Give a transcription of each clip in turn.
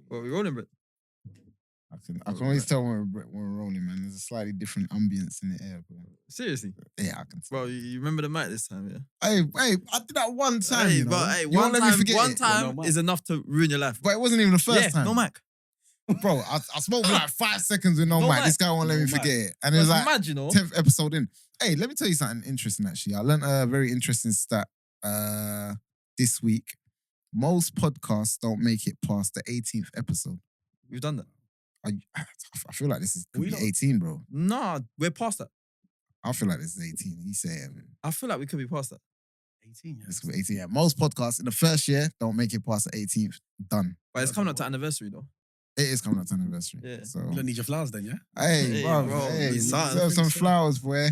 What we rolling, bro? I can always tell when we're rolling, man. There's a slightly different ambience in the air, bro. Seriously? Yeah, I can tell. Bro, you remember the mic this time, yeah? Hey, I did that one time, Hey, you know. but hey, You one won't let me time, forget one it. time is enough to ruin your life. But it wasn't even the first time. No mic. Bro, I spoke for like 5 seconds with no mic. This guy won't let me forget it. And it was like mad, you know? 10th episode in. Hey, let me tell you something interesting, actually. I learned a very interesting stat this week. Most podcasts don't make it past the 18th episode. We've done that. I feel like this could be 18, bro. Nah, we're past that. I feel like this is 18. He's saying. I feel like we could be past that. 18, yeah. This could be 18, yeah. Most podcasts in the first year don't make it past the 18th. Done. But it's coming up to anniversary, though. It is coming up to anniversary. Yeah. So. You don't need your flowers then, yeah? Hey, bro. Hey, deserve some so. flowers, boy.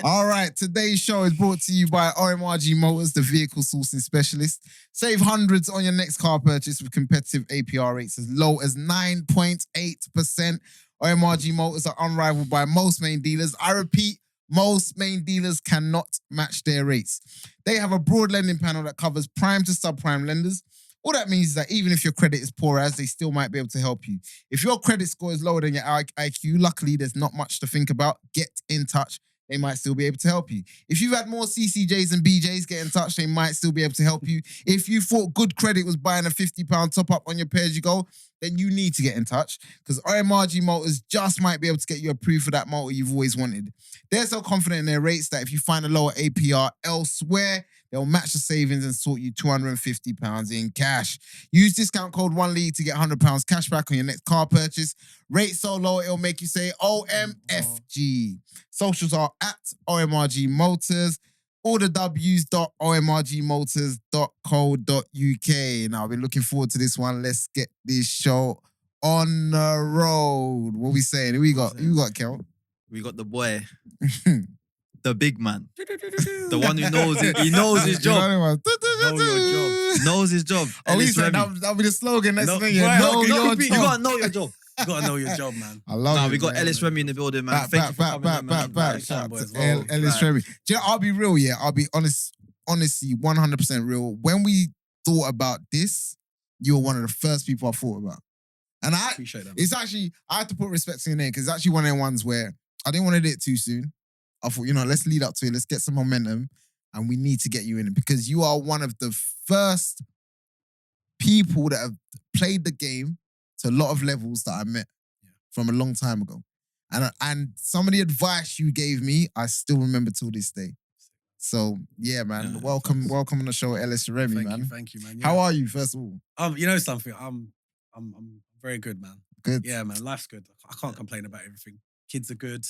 All right, today's show is brought to you by OMRG Motors, the vehicle sourcing specialist. Save hundreds on your next car purchase with competitive APR rates as low as 9.8%. OMRG Motors are unrivaled by most main dealers. I repeat, most main dealers cannot match their rates. They have a broad lending panel that covers prime to subprime lenders. All that means is that even if your credit is poor as, they still might be able to help you. If your credit score is lower than your IQ, luckily there's not much to think about. Get in touch. They might still be able to help you. If you've had more CCJs and BJs, get in touch. They might still be able to help you. If you thought good credit was buying a £50 top-up on your pay-as-you-go, then you need to get in touch because OMRG Motors just might be able to get you approved for that motor you've always wanted. They're so confident in their rates that if you find a lower APR elsewhere, they'll match the savings and sort you £250 in cash. Use discount code ONELEAGUE to get £100 cash back on your next car purchase. Rate so low, it'll make you say OMFG. Socials are at OMRG Motors. orderws.omrgmotors.co.uk. Now, I've been looking forward to this one. Let's get this show on the road. What we saying? Who we got? Who got, Kel? We got the boy. The big man. The one who knows it. He knows his job. Know your job. Knows his job. Oh, he said that'll be the slogan next thing. Know your job. You gotta know your job. You gotta know your job, man. I love it. We got Ellis Remy in the building, man. Thank you for coming in, man. Back. Ellis Remy. Do you know, I'll be real, yeah. I'll be honestly, 100% real. When we thought about this, you were one of the first people I thought about. And I appreciate that. It's actually, I had to put respect to your name because it's actually one of the ones where I didn't want to do it too soon. I thought, let's lead up to it. Let's get some momentum. And we need to get you in it because you are one of the first people that have played the game to a lot of levels that I met from a long time ago. And some of the advice you gave me, I still remember till this day. So, yeah, man. Yeah, welcome on the show, Ellis and Remy, man. Thank you, man. Yeah. How are you, first of all? You know something? I'm very good, man. Good. Yeah, man. Life's good. I can't complain about everything. Kids are good.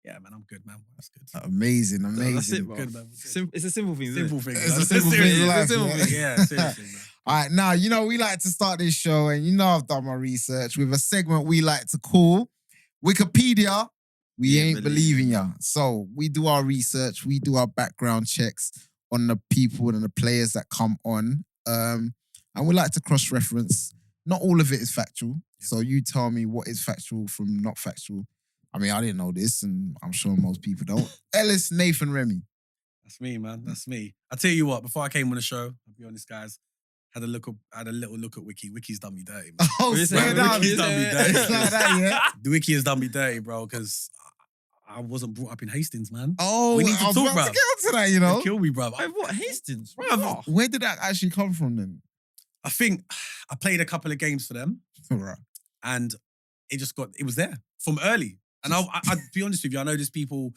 Yeah, man, I'm good, man. That's good. Amazing. That's it, bro. Good, man. It's a simple thing. It's a simple thing. Yeah, seriously, man. All right, now, we like to start this show, and I've done my research with a segment we like to call Wikipedia, We Ain't Believing Ya. So we do our research, we do our background checks on the people and the players that come on, and we like to cross-reference. Not all of it is factual, so you tell me what is factual from not factual. I mean, I didn't know this, and I'm sure most people don't. Ellis, Nathan, Remy. That's me, man. That's me. I tell you what, before I came on the show, I'll be honest, guys, had a little look at Wiki. Wiki's done me dirty, man. Oh, swear down. Wiki's done me dirty. It's like that, yeah? The Wiki has done me dirty, bro, because I wasn't brought up in Hastings, man. Oh, we need to I was talk, about bro. to get onto that, They'll kill me, bro. What, Hastings? Bro, where did that actually come from then? I think I played a couple of games for them, Right. and it was there from early. And I'll be honest with you, I know there's people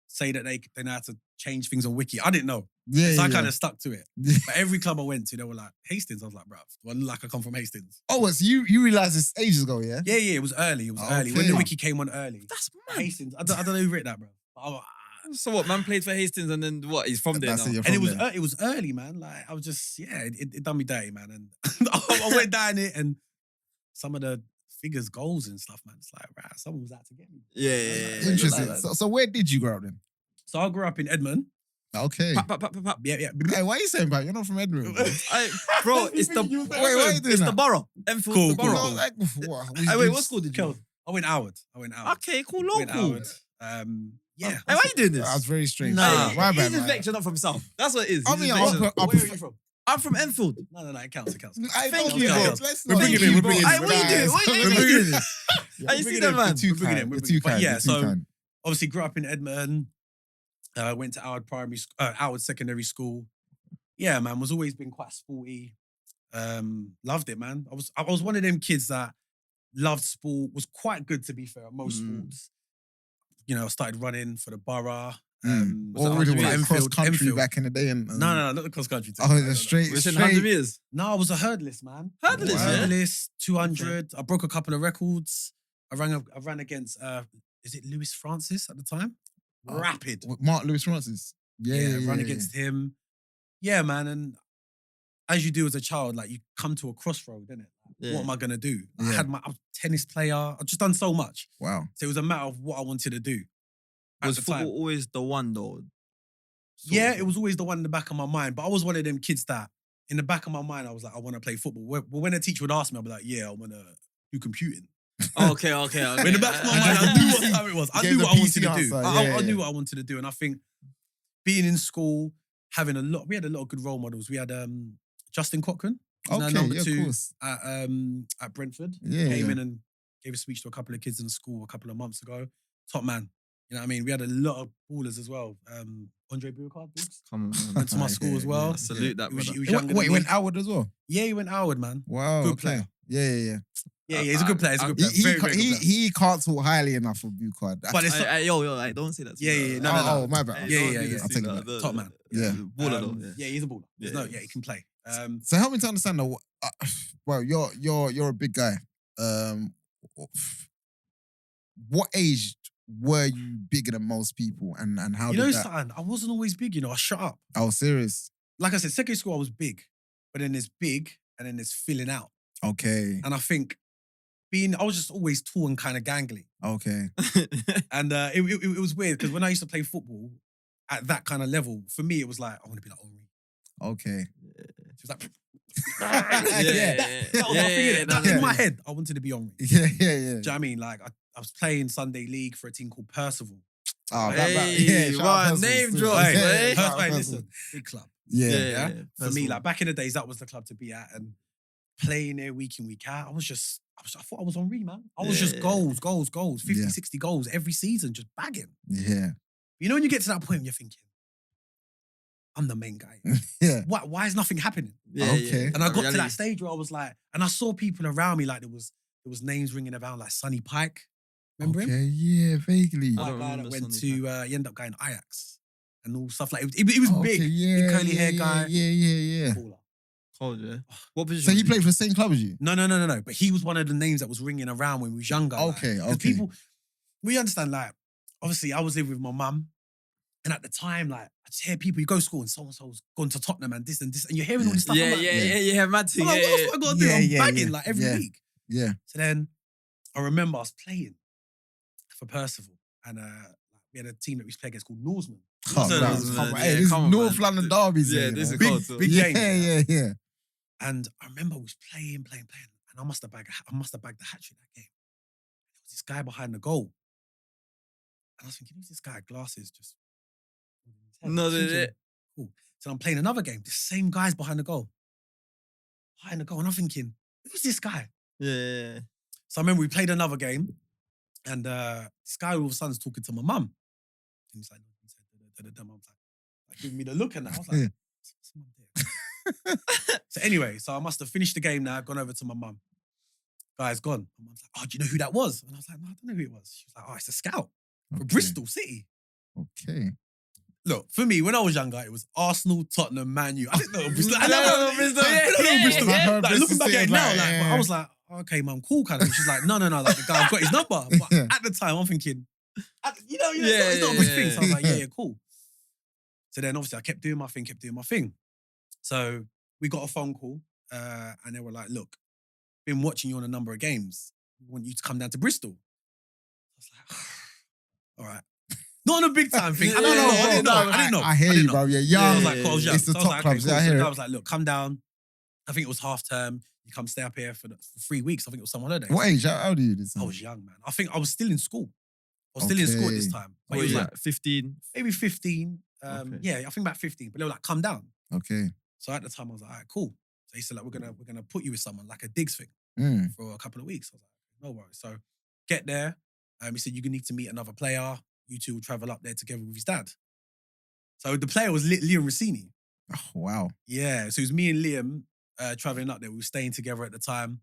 say that they know how to change things on Wiki. I didn't know. So I kind of stuck to it. But every club I went to, they were like, Hastings. I was like, bruv, do I look like I come from Hastings? Oh, so you realised this ages ago, yeah? Yeah, it was early. Early. When the Wiki came on early. That's mad. Hastings. I don't know who written that, bro. So what, man played for Hastings and then what? He's from there now. And it was early, man. Like, I was just, it done me dirty, man. And I went down it and some of the figures, goals and stuff, man. It's like, right, someone was out to get me. Yeah. Interesting. So where did you grow up then? So I grew up in Edmund. Okay. Pap. Yeah. Hey, why are you saying that? You're not from Edinburgh. Bro, it's the... Wait, why are you doing It's that? the borough. Enfield's Cool, the borough. cool. Wait, what school did you go? I went Howard. Okay, cool, I went local. Howard. Yeah. Hey, why are you doing this? That's very strange. Nah. My bad, He's man. vexing up from himself. That's what it is. I mean, Where are you from? I'm from Enfield. No, it counts. I Thank don't you, know, bro. let's We're not bringing keep him, we're bro. bringing him. Aye, What are you doing? What are you We're doing? bringing him. I see that, man. Too We're bringing kind. him, We're we're too bringing him. But kind. yeah, We're too so- kind. Obviously, grew up in Edmonton. Went to Howard Primary, Howard Secondary School. Yeah, man, was always been quite sporty. Loved it, man. I was one of them kids that loved sport. Was quite good, to be fair, at most sports. You know, I started running for the borough. Or really like cross country Enfield. back in the day. And No, not the cross country. Oh, the straight. We're in 100 meters. No, I was a hurdlist, man. Hurdlist, Wow. yeah. Hurdlist, 200. I broke a couple of records. I ran against, is it Lewis Francis at the time? Rapid. Mark Lewis Francis. Yeah. Run against him. Yeah, man. And as you do as a child, like you come to a crossroad, innit? Yeah. What am I gonna do? Yeah. I was a tennis player. I've just done so much. Wow. So it was a matter of what I wanted to do. At Was the football time. always the one though? Yeah, it was always the one in the back of my mind. But I was one of them kids that in the back of my mind, I was like, I want to play football. But when a teacher would ask me, I'd be like, yeah, I want to do computing. Okay. But in the back of my mind, I knew what time it was. I Gave knew the what I wanted PC to do. answer, I knew yeah. what I wanted to do. And I think being in school, we had a lot of good role models. We had Justin Cochran, who's now Okay, number yeah, of 2 course. at Brentford. Yeah, Came yeah. in and gave a speech to a couple of kids in school a couple of months ago. Top man. You know what I mean? We had a lot of ballers as well. Andre Burkhardt, Come on. went to my school as well. I salute that, He was brother. younger than Wait, he me. went Howard as well? Yeah, he went Howard, man. Wow. Good okay. player. Yeah. Yeah, he's a good player. He's a good player. He, Very, very good player. he can't talk highly enough of Bucard. But it's Yo, don't say that. to Yeah, me, yeah, bro. no. Oh, my bad. Yeah, don't yeah, do yeah. this I'll thing, take it like, back. Top man. Yeah. Baller though. Yeah, he's a baller. Yeah. Yeah, he can play. So help me to understand though. Well, you're a big guy. What age were you bigger than most people, and how You did know that? something? I wasn't always big, I shut up. Oh, serious. Like I said, secondary school I was big, but then there's big and then there's filling out. Okay. And I think I was just always tall and kind of gangly. Okay. And it was weird because when I used to play football at that kind of level, for me it was like, I want to be like Henry. Okay. She was like, Yeah. that was my thing, innit? yeah. In my head, I wanted to be Henry. Yeah. Do you know what I mean? Like I was playing Sunday League for a team called Percival. Oh, Hey, shout out what, Percival name still. drop, Yeah, hey. shout out Hey, Percival. listen, big club. Yeah. Yeah. For me, Percival. like back in the days, that was the club to be at, and playing there week in, week out. I thought I was Henry, man. I was just Yeah. goals, 50, Yeah. 60 goals every season, just bagging. Yeah. You know, when you get to that point, you're thinking, I'm the main guy. Yeah. Why is nothing happening? Okay. And I got to Reality. that stage where I was like, and I saw people around me, like there was names ringing around, like Sonny Pike. Remember him? Okay. Yeah. Vaguely. I That don't guy that remember went Sonny to, he ended up going Ajax and all stuff like it was Okay, big. Yeah. curly hair yeah, guy. Yeah. Baller. Cold, yeah. What position? So he was played for the same club as you? No. But he was one of the names that was ringing around when we was younger. like. Okay, 'Cause okay. people, we understand, like, obviously I was living with my mum. And at the time, like, I just hear people, you go to school and so-and-so's gone to Tottenham and this, and you're hearing all this stuff. Yeah, I'm like, mad thing. I'm like, what else I got to do? Yeah, I'm yeah, bagging, yeah. like, every Yeah. week. Yeah. So then I remember I was playing for Percival. And we had a team that we used to play against called Norseman. Oh, No, man, no, come no, on. yeah, Hey, this is come on, North man. London derbies. Yeah, here, this you is know? cold, so. big Yeah, game. yeah. And I remember I was playing. And I must have bagged the hat trick that game. There was this guy behind the goal. And I was thinking, who's this guy? Glasses just. No, Thinking, cool. So I'm playing another game. The same guy's behind the goal. And I'm thinking, who's this guy? Yeah. So I remember we played another game. And this guy all of a sudden is talking to my mum. And he's like, Mum's like giving me the look and that. I was like, Yeah. what's mum doing? So anyway, so I must have finished the game now, gone over to my mum. Guy's gone. My mum's like, oh, do you know who that was? And I was like, no, I don't know who it was. She was like, oh, it's a scout for Okay. Bristol City. Okay. Look, for me, when I was younger, it was Arsenal, Tottenham, Man U. I didn't know Bristol. I No, don't know Bristol. I don't know Bristol. I heard Like, Bristol looking back City at it is now, like, like, I was like, okay, mum, cool kind of. She's like, no, like the guy's got his number. But Yeah. at the time, I'm thinking, you know, Yeah, it's not a good yeah, thing. So I was like, yeah. yeah, cool. So then obviously I kept doing my thing. So we got a phone call and they were like, look, been watching you on a number of games. We want you to come down to Bristol. I was like, all right. Not on a big time thing. I No, didn't know. no, I didn't know. I hear you, bro. You're I young. was like, cool, I was young. It's the So I was top like, clubs. okay, Yeah, I cool. So hear the guy it. was like, look, come down. I think it was half term. You come stay up here for 3 weeks. I think it was summer holidays. What age? How old are you this I time? was young, man. I think I was still in school. I was still in school at this Okay. time. But What it was was like that? 15. maybe 15. Okay. Yeah, I think about 15. But they were like, come down. Okay. So at the time, I was like, all right, cool. So he said, like, we're gonna put you with someone, like a digs thing, for a couple of weeks. I was like, no worries. So get there. He said, you need to meet another player. You two will travel up there together with his dad. So the player was Liam Rossini. Oh, wow. Yeah. So it was me and Liam traveling up there. We were staying together at the time.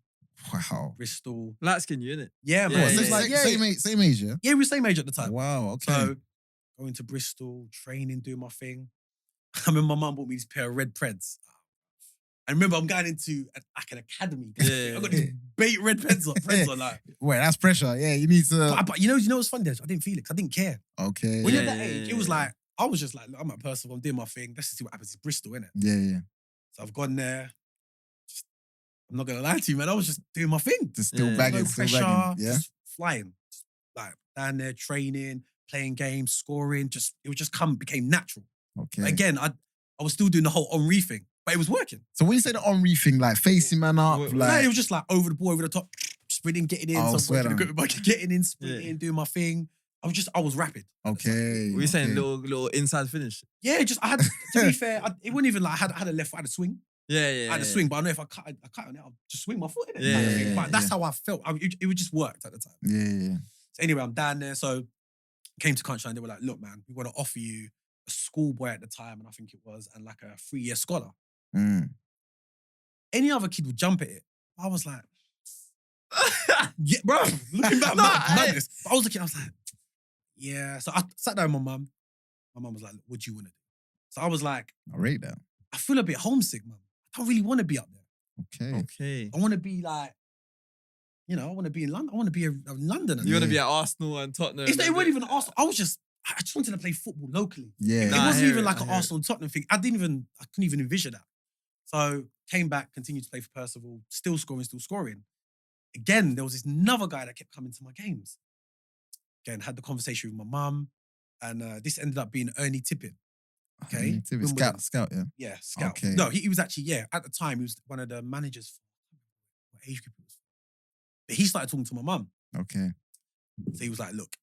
Wow. Bristol. Light skin, you, innit? Yeah, Yeah, man. What, yeah, it's yeah. like same age, yeah? Yeah, we were same age at the time. Wow, okay. So going to Bristol, training, doing my thing. I remember my mum bought me this pair of red Preds. I remember I'm going into like an academy. Yeah. I got these bait red Preds on like. Wait, that's pressure. Yeah, you need to. But you know what's funny? I didn't feel it 'cause I didn't care. Okay. When you're Yeah, at that age, it was yeah. like, I was just like, look, I'm a person, I'm doing my thing. Let's just see what happens. It's Bristol, innit? Yeah. So I've gone there. I'm not gonna lie to you, man. I was just doing my thing. Just still Yeah. bagging, No still pressure, bagging. Yeah. just flying. Just, like down there, training, playing games, scoring. It would just became natural. Okay. Again, I was still doing the whole Henri thing, but it was working. So when you say the Henri thing, like facing man up, Wait, like It was just like over the ball, over the top, sprinting, getting in. Oh, So swear down. getting in, sprinting, doing my thing. I was rapid. okay. Were you saying okay. little inside finish? Yeah, I had, to be fair, it wasn't even like I had a left foot, I had a swing. Yeah. I had a swing, but I know if I cut on it, I'll just swing my foot in it. Yeah, kind of yeah, thing. yeah, But that's how I felt. It would just worked at the time. Yeah. So anyway, I'm down there. So came to country and they were like, look, man, we want to offer you a schoolboy at the time, and I think it was, and like a 3-year scholar. Any other kid would jump at it. I was like, yeah, bro, looking back, madness. But I was looking, I was like, yeah. So I sat down with my mum. My mum was like, what do you want to do? So I was like, I rate that. I feel a bit homesick, mum. I don't really want to be up there. Okay. I want to be like, I want to be in London. I want to be in London. You want to be at Arsenal and Tottenham? It's not even Arsenal. I just wanted to play football locally. Yeah. It Nah, I wasn't hear even it, like I an hear it. Arsenal Tottenham thing. I couldn't even envision that. So came back, continued to play for Percival, still scoring. Again, there was this another guy that kept coming to my games. Again, had the conversation with my mum, and this ended up being Ernie Tippin. Okay, Wimbledon. Scout, yeah. Yeah, scout. Okay. No, he was actually, at the time, he was one of the managers for what age group it was. But he started talking to my mum. Okay. So he was like, look,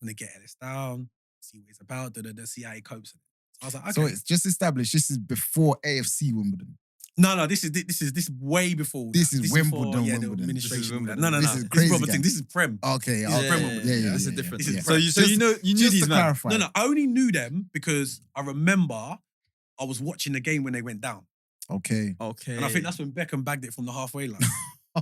I'm going to get Ellis down, see what he's about, see how he copes. So I was like, okay. So it's just established. This is before AFC Wimbledon. No, this is way before. This is Wimbledon, Before, Wimbledon. the This is administration. Wimbledon. No. This is This crazy is proper gang. thing. This is Prem. Okay. This is okay. Prem Wimbledon. Yeah. That's a yeah, different This is thing. Prem. So you knew Just these to man. clarify. No, I only knew them because I remember I was watching the game when they went down. Okay. Okay. And I think that's when Beckham bagged it from the halfway line.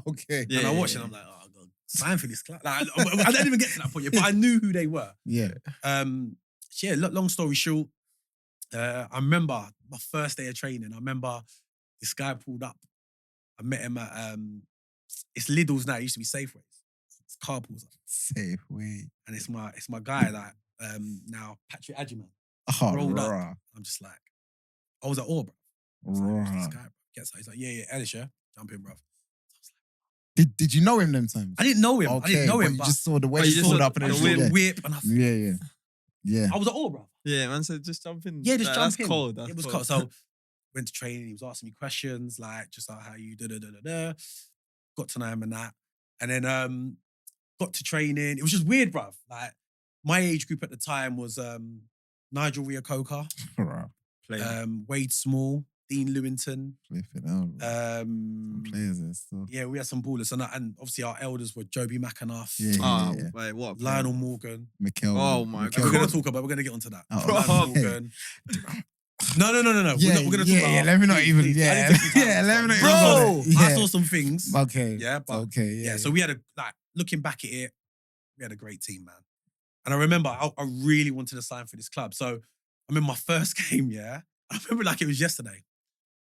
Okay. Yeah, and I watched it and I'm like, oh, God, sign for this club. Like, I didn't even get to that point yet, but I knew who they were. Yeah. Long story short, I remember my first day of training. I remember this guy pulled up. I met him at it's Lidl's now. It used to be Safeways. It's car pulls up, Safeway. and it's my guy now Patrick Adjiman. Oh, Rolled up. raw. I'm just like, I was at all, bro. I was like, who's Raw. this guy, bro? Gets out. He's like, yeah, Ellis, yeah, jump in, bro. Did you know him them times? I didn't know him. I didn't know him, you but just saw the way But he you just pulled saw up and the everything. Yeah. whip, and Yeah. I was at all, bro. Yeah, man said just jump in. Yeah, just Like, jump that's in. cold. That's It was cold. So went to training. He was asking me questions like just like how you da. Got to know him and that, and then got to training. It was just weird, bruv. Like my age group at the time was Nigel Reo-Coker, Raw. Wade Small, Dean Lewington. Flipping out. Some players and stuff. Yeah, we had some ballers, and obviously our elders were Joby McAnuff, Yeah. Wait, what? Lionel Morgan. Mikel. Oh my We're gonna talk about. We're gonna get onto that. Oh, Lionel okay. Morgan. No. Yeah, we're gonna talk about. yeah, let me not even. Please, I Yeah, didn't take the time. yeah, let me not Bro, even. I saw some things. Okay. Yeah, but Okay. Yeah. So we had looking back at it, we had a great team, man. And I remember I really wanted to sign for this club. So I'm in my first game, yeah. I remember like it was yesterday.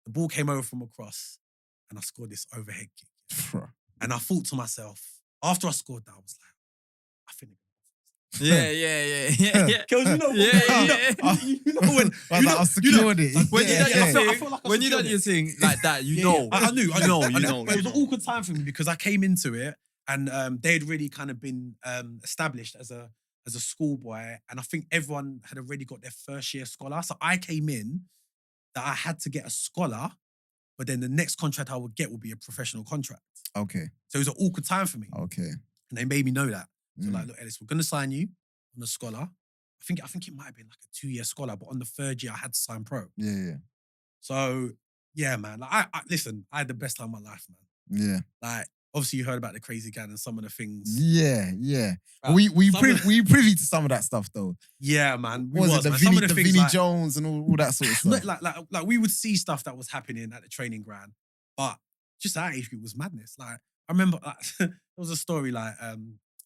The ball came over from across and I scored this overhead kick. And I thought to myself, after I scored that, I was like, I think Yeah. Girls, you know, you know when I secured it. When Yeah, you yeah. I felt like I when you secured done it. your thing like that, you Yeah, know. yeah. I knew. You know. But it was an awkward time for me because I came into it and they'd really kind of been established as a schoolboy, and I think everyone had already got their first year scholar. So I came in that I had to get a scholar, but then the next contract I would get would be a professional contract. Okay. So it was an awkward time for me, Okay. and they made me know that. So Mm. like, look, Ellis, we're gonna sign you on a scholar. I think it might have been like a 2-year scholar, but on the third year I had to sign pro. Yeah. So Yeah, man. Like, listen, I had the best time of my life, man. Yeah. Like, obviously you heard about the crazy gang and some of the things. Yeah. Bruv, We some of- we privy to some of that stuff though. Yeah, man. We What was, was it man. the Some Vinnie, of the the things Vinnie like, Jones and all that sort of stuff? like we would see stuff that was happening at the training ground, but just our age group was madness. Like, I remember there was a story like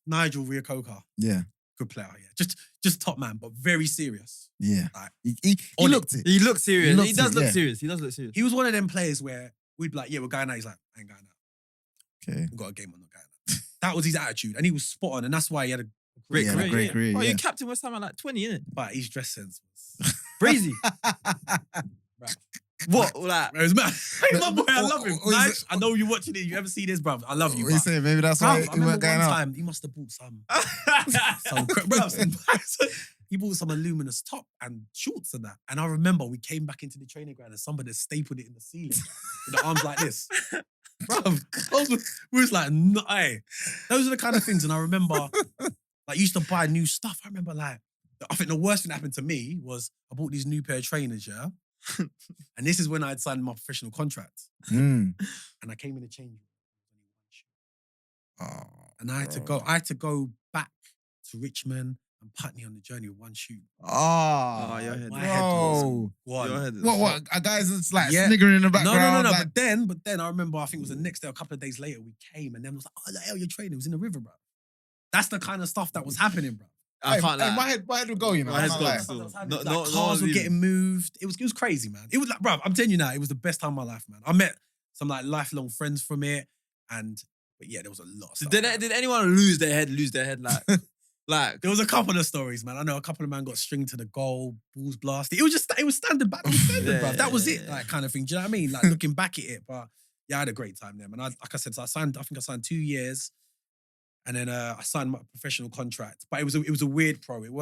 Nigel Reo-Coker, Yeah. good player, yeah. Just top man, but very serious. Yeah. Like, He on it. looked it. He looks serious. He looks He does it, look yeah. serious. He does look serious. He was one of them players where we'd be like, yeah, we're going out. He's like, I ain't going out. Okay. We've got a game, I'm not going out. That was his attitude. And he was spot on. And that's why he had a Great Yeah, career. great career, Oh, yeah. you captain West Ham at like 20, innit? but his dress sense was Breezy. right. What? Like, It was mad. Hey, my boy, I love him. What is Nice. it? I know you're watching it. You ever see this, bruv? I love you. What you But, saying? Maybe that's bruv, why I he remember weren't going one out. time he must have bought he bought some aluminous top and shorts and that. And I remember we came back into the training ground and somebody stapled it in the ceiling with the arms like this. Bruv, we was like, no, hey. Those are the kind of things. And I remember, like, used to buy new stuff. I remember, like, I think the worst thing that happened to me was I bought these new pair of trainers, yeah? And this is when I had signed my professional contract. Mm. And I came in the change room. Oh, And I had to go back to Richmond and Putney on the journey with one shoe. Oh, your head. My head was bro. gone. your head. What? A guy's just like Yeah. sniggering in the No, background. no. Like, But then I remember, I think it was the next day, a couple of days later, we came and then it was like, oh, the hell you're training? It was in the river, bro. That's the kind of stuff that was happening, bro. I can't hey, lie. my head would go, you know. My head's I'm gone like, still. Like, No cars one's were leaving. getting moved. It was crazy, man. It was like, bro, I'm telling you now, it was the best time of my life, man. I met some like lifelong friends from it, but yeah, there was a lot of stuff. Did anyone lose their head? Like, There was a couple of stories, man. I know a couple of men got stringed to the goal, balls blasted. It was standard back. It was standard, Yeah, bro. That was yeah, it, yeah. like kind of thing. Do you know what I mean? Like looking back at it, but yeah, I had a great time there, man. Like I said, so I think I signed 2 years, and then I signed my professional contract. But it was a weird pro. It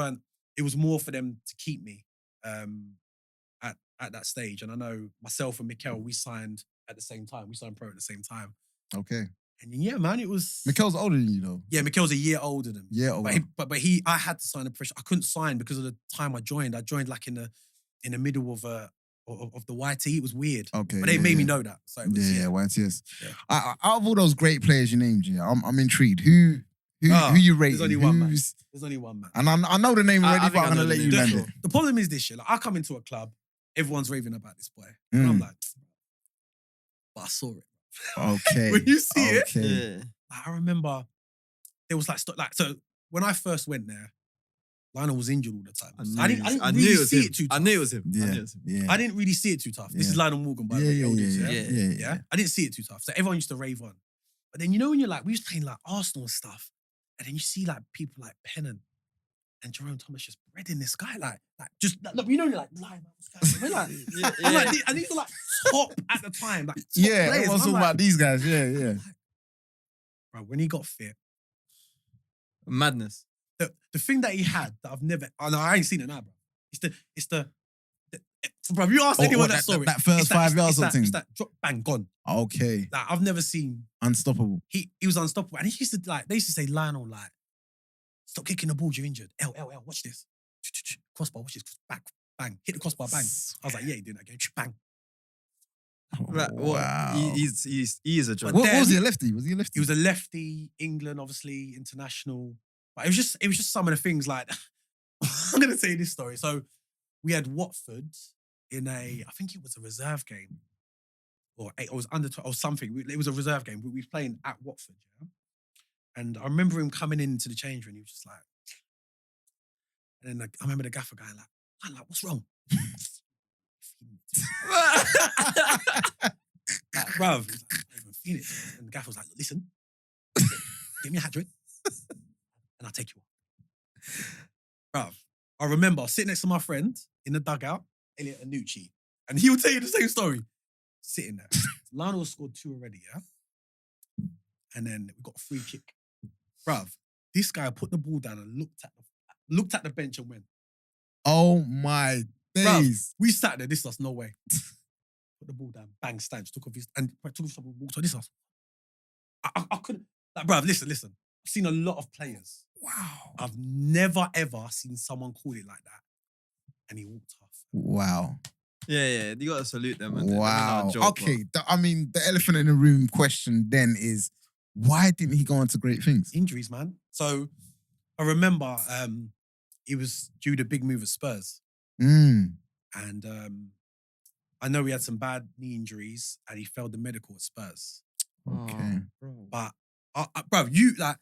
was more for them to keep me at that stage. And I know myself and Mikel, we signed at the same time. We signed pro at the same time. okay. And yeah, man, it was. Mikel's older than you, though. Yeah, Mikel's a year older than me. Yeah, older. I had to sign a professional. I couldn't sign because of the time I joined. I joined like in the middle of the YT. It was weird. Okay. But they made me know that. So it was, Yeah, YTS. Yeah. Out of all those great players you named, yeah, I'm intrigued. Who you rate? There's only one man. There's only one man. And I know the name I already, think but I I'm know gonna the let you name. land it. The problem is this shit. Like I come into a club, everyone's raving about this boy. And I'm like, but I saw it. Okay. When you see it, Okay. yeah. Like, I remember there was so when I first went there, Lionel was injured all the time. I didn't really see it too tough. I knew it was him. Yeah. I didn't really see it too tough. This Yeah. is Lionel Morgan, by the way. Yeah, elders, yeah. I didn't see it too tough. So everyone used to rave on. But then, you know, when you're like, we was playing like Arsenal and stuff, and then you see like people like Pennant and Jerome Thomas just breading this guy, look, you know, you're like, lying, we're like, I'm like, and these are like top at the time, like top Yeah, players. everyone's talking about these guys. Yeah. Bro, when he got fit, Madness. the thing that he had that I've never, I ain't seen it now, bro. It's the bro, if you ask anyone that saw it, that first it's 5 yards it's of thing. It's that drop, bang, gone. Okay. Like, I've never seen. Unstoppable. He was unstoppable. And he used to they used to say, Lionel, like, stop kicking the ball, you're injured. L, watch this. Crossbar, watch this. Back, bang. Hit the crossbar, bang. I was like, yeah, you're doing that again. Bang. Wow. He is a joke. But What was he, a then- lefty? Was he a lefty? He was a lefty, England, obviously, international. But it was just some of the things like, I'm going to tell you this story. So we had Watford in I think it was a reserve game. Or it was under 12 or something. It was a reserve game. We were playing at Watford, yeah? And I remember him coming into the change room. He was just like, and then I remember the gaffer guy like, what's wrong? Like, bruv, he's like, I don't even feel it. And the gaffer was like, listen, get me a hat trick, and I'll take you off. Bruv, I remember sitting next to my friend in the dugout, Elliot Anucci, and he would tell you the same story. Sitting there. Lionel scored 2 already, yeah? And then we got a free kick. Bruv, this guy put the ball down and looked at the bench and went, Oh my days. we sat there, this is us, no way. Put the ball down, bang, stance, took off his something, walked on this us. I couldn't, like, bruv, listen. I've seen a lot of players. Wow. I've never ever seen someone call it like that. And he walked off. Wow. Yeah, you gotta salute them. Man. They're Wow. not a joke, Okay. I mean, the elephant in the room question then is, why didn't he go on to great things? Injuries, man. So I remember he was due the big move at Spurs. Mm. And I know he had some bad knee injuries and he failed the medical at Spurs. Okay. bro. But, bro, you know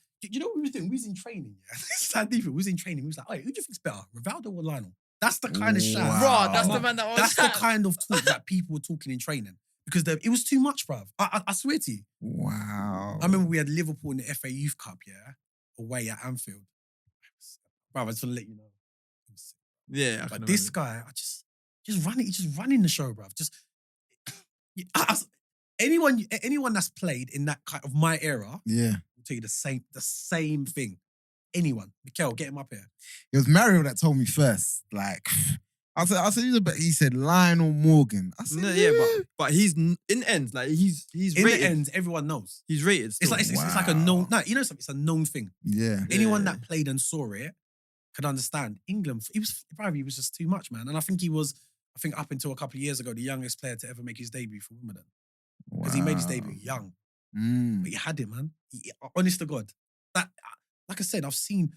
what we was doing? We was in training, yeah? It's that deep. We was in training. We was like, hey, who do you think's better, Rivaldo or Lionel? That's the kind of shit. Wow. Bro, that's the man that was. That's the kind of talk that people were talking in training. Because it was too much, bruv. I swear to you. Wow. I remember we had Liverpool in the FA Youth Cup, yeah, away at Anfield. Bruv, I just want to let you know. It was sick. Yeah, But this guy, he's just running the show, bruv. Anyone that's played in that kind of my era Yeah. will tell you the same thing. Anyone. Mikel, get him up here. It was Mario that told me first. Like, I said, he said Lionel Morgan. I said, No, yeah, but he's in ends. Like he's In rated. the end, everyone knows. He's rated. It's Still. like a known. No, you know something. It's a known thing. Yeah. Anyone Yeah. that played and saw it could understand. England, he was just too much, man. And I think up until a couple of years ago, the youngest player to ever make his debut for Wimbledon. Because he made his debut young. Mm. But he had it, man. Honest to God. Like I said, I've seen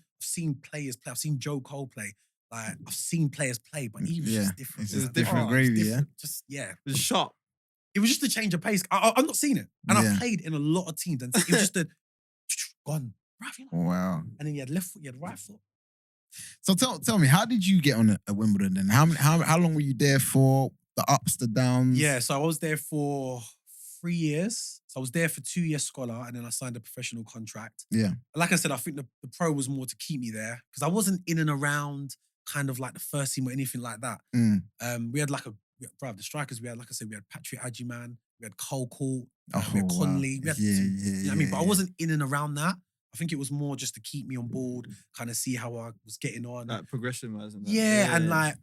players play. I've seen Joe Cole play. Like, I've seen players play, but he was just different. It's just man. different It was gravy, different. Just, yeah. It's sharp. It was just a change of pace. I've not seen it. And Yeah. I've played in a lot of teams. And it was just gone. Bruv, you know? Wow. And then you had left foot, you had right foot. So tell me, how did you get on at Wimbledon then? How long were you there for? The ups, the downs? Yeah, so I was there for 3 years. So I was there for 2 years scholar and then I signed a professional contract. Yeah. Like I said, I think the pro was more to keep me there because I wasn't in and around kind of like the first team or anything like that. Mm. We had the strikers, we had, like I said, we had Patrick Agyman, we had Cole Court, Oh, we had wow. Conley. We had Yeah, you yeah, know what I mean? But I yeah. wasn't in and around that. I think it was more just to keep me on board, kind of see how I was getting on. Like progression wise. And that. Yeah, and like,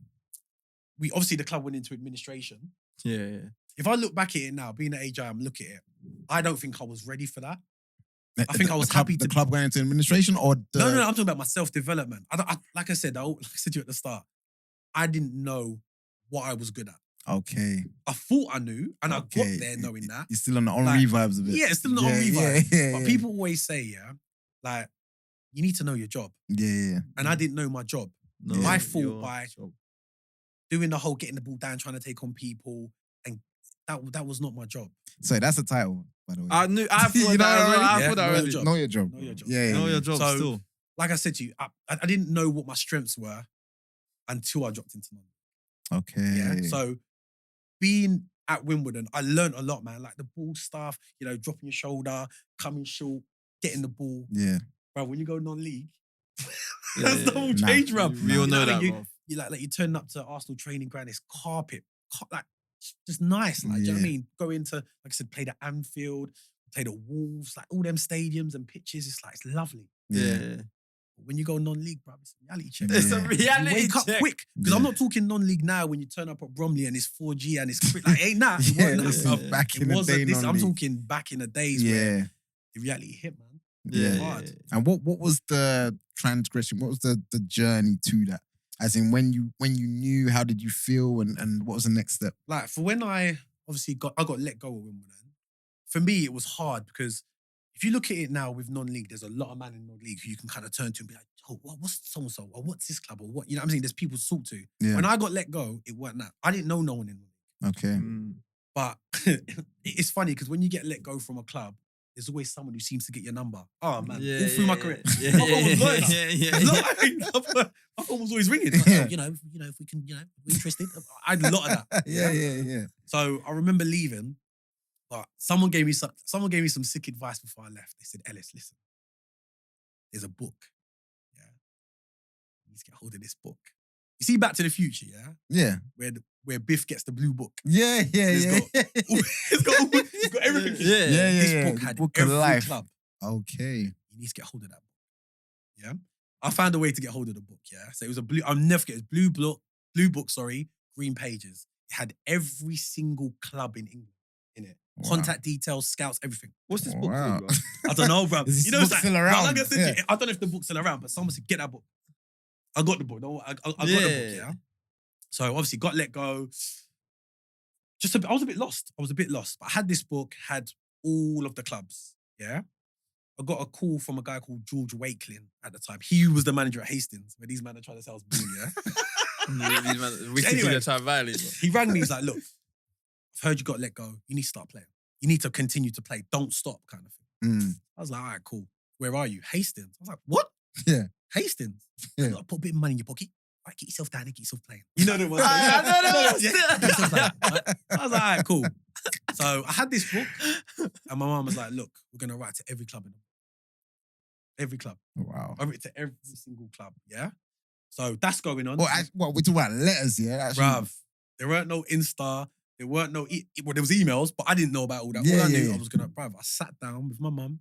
obviously the club went into administration. Yeah. If I look back at it now, being at age I'm looking at it, I don't think I was ready for that. I think I was happy the to- club going into administration or No, I'm talking about my self-development. Like I said to you at the start, I didn't know what I was good at. Okay. I thought I knew, and I Okay. got there knowing that. You're still on the Henri vibes a bit. Yeah, it's still not on revive. Yeah, But people always say, yeah, like, you need to know your job. Yeah. And I didn't know my job. No, I thought your by job. doing the whole getting the ball down, trying to take on people, and that was not my job. So that's a title, by the way. I knew. I thought You know that already? already. I Yeah, thought that know your already. job. Know your job. Know your job. Yeah. Know your job So- still. Like I said to you, I didn't know what my strengths were until I dropped into London. Okay. Yeah. So being at Wimbledon, I learned a lot, man. Like the ball stuff, dropping your shoulder, coming short, getting the ball. Yeah. Bro, when you go non-league, Yeah, that's the yeah, whole Nah. change, bro. We all know that, you, bro. you like you turn up to Arsenal training ground, it's carpet, like just nice. Like, do you know what I Yeah. mean? Go into, like I said, played at Anfield, played at Wolves, like all them stadiums and pitches. It's lovely. Yeah. When you go non-league, bro, it's a reality check. It's a Yeah. You reality wake up check. quick because I'm Yeah. not talking non-league now. When you turn up at Bromley and it's 4G and it's quick, like ain't that? It Yeah, wasn't that, this bruv. is back It in the wasn't day. this. I'm non-league. talking back in the days where Yeah. the reality hit, man. Yeah. Hard. And what was the transgression? What was the journey to that? As in when you knew, how did you feel, and what was the next step? Like for when I obviously got let go of Wimbledon. For me, it was hard because if you look at it now with non-league, there's a lot of man in non-league who you can kind of turn to and be like, oh, what's so and so, or what's this club, or what? You know what I'm saying? There's people to talk to. Yeah. When I got let go, it weren't that. I didn't know no one in non-league. Okay. Mm. But it's funny because when you get let go from a club, there's always someone who seems to get your number. Oh man, all through my career. Yeah, My phone was blowing up. yeah. My phone was always ringing. Like, Yeah. if we can, we're interested. I had a lot of that. Yeah. So I remember leaving, but someone gave me some sick advice before I left. They said, Ellis, listen, there's a book. Yeah. You need to get hold of this book. You see Back to the Future, yeah? Yeah. Where Biff gets the blue book. Yeah. It's got everything. Yeah. This book had Book of every life. club. Okay. You need to get hold of that book. Yeah. I found a way to get hold of the book. Yeah. So it was a blue. I'll never forget. It was blue book. Green pages. It had every single club in England in it. Wow. Contact details, scouts, everything. What's this book Wow. called, bro? I don't know, bro. Is this it's book still around? Like I said, Yeah. to you, I don't know if the book's still around, but someone said get that book. I got the book. No, I got the book. Yeah. So obviously got let go. I was a bit lost. But I had this book, had all of the clubs. Yeah. I got a call from a guy called George Wakelin at the time. He was the manager at Hastings, where these men are trying to sell us ball, yeah? We Anyway. anyway, try to violate. Bro. He rang me, he's like, look, I've heard you got let go. You need to start playing. You need to continue to play. Don't stop, kind of thing. I was like, all right, cool. Where are you? Hastings. I was like, what? Yeah. Hastings? Yeah. You gotta put a bit of money in your pocket. All right, get yourself down and get yourself playing. You know the one. I know the Yeah, get yourself playing, right? I was like, all right, cool. So I had this book, and my mum was like, look, we're going to write to every club in the world. Every club. Wow. I write to every single club, yeah? So that's going on. Well, we're talking about letters, yeah? Actually. Bruv, there weren't no Insta, there weren't no, well, there was emails, but I didn't know about all that. Yeah, all I knew, yeah. I was going to, bruv, I sat down with my mum,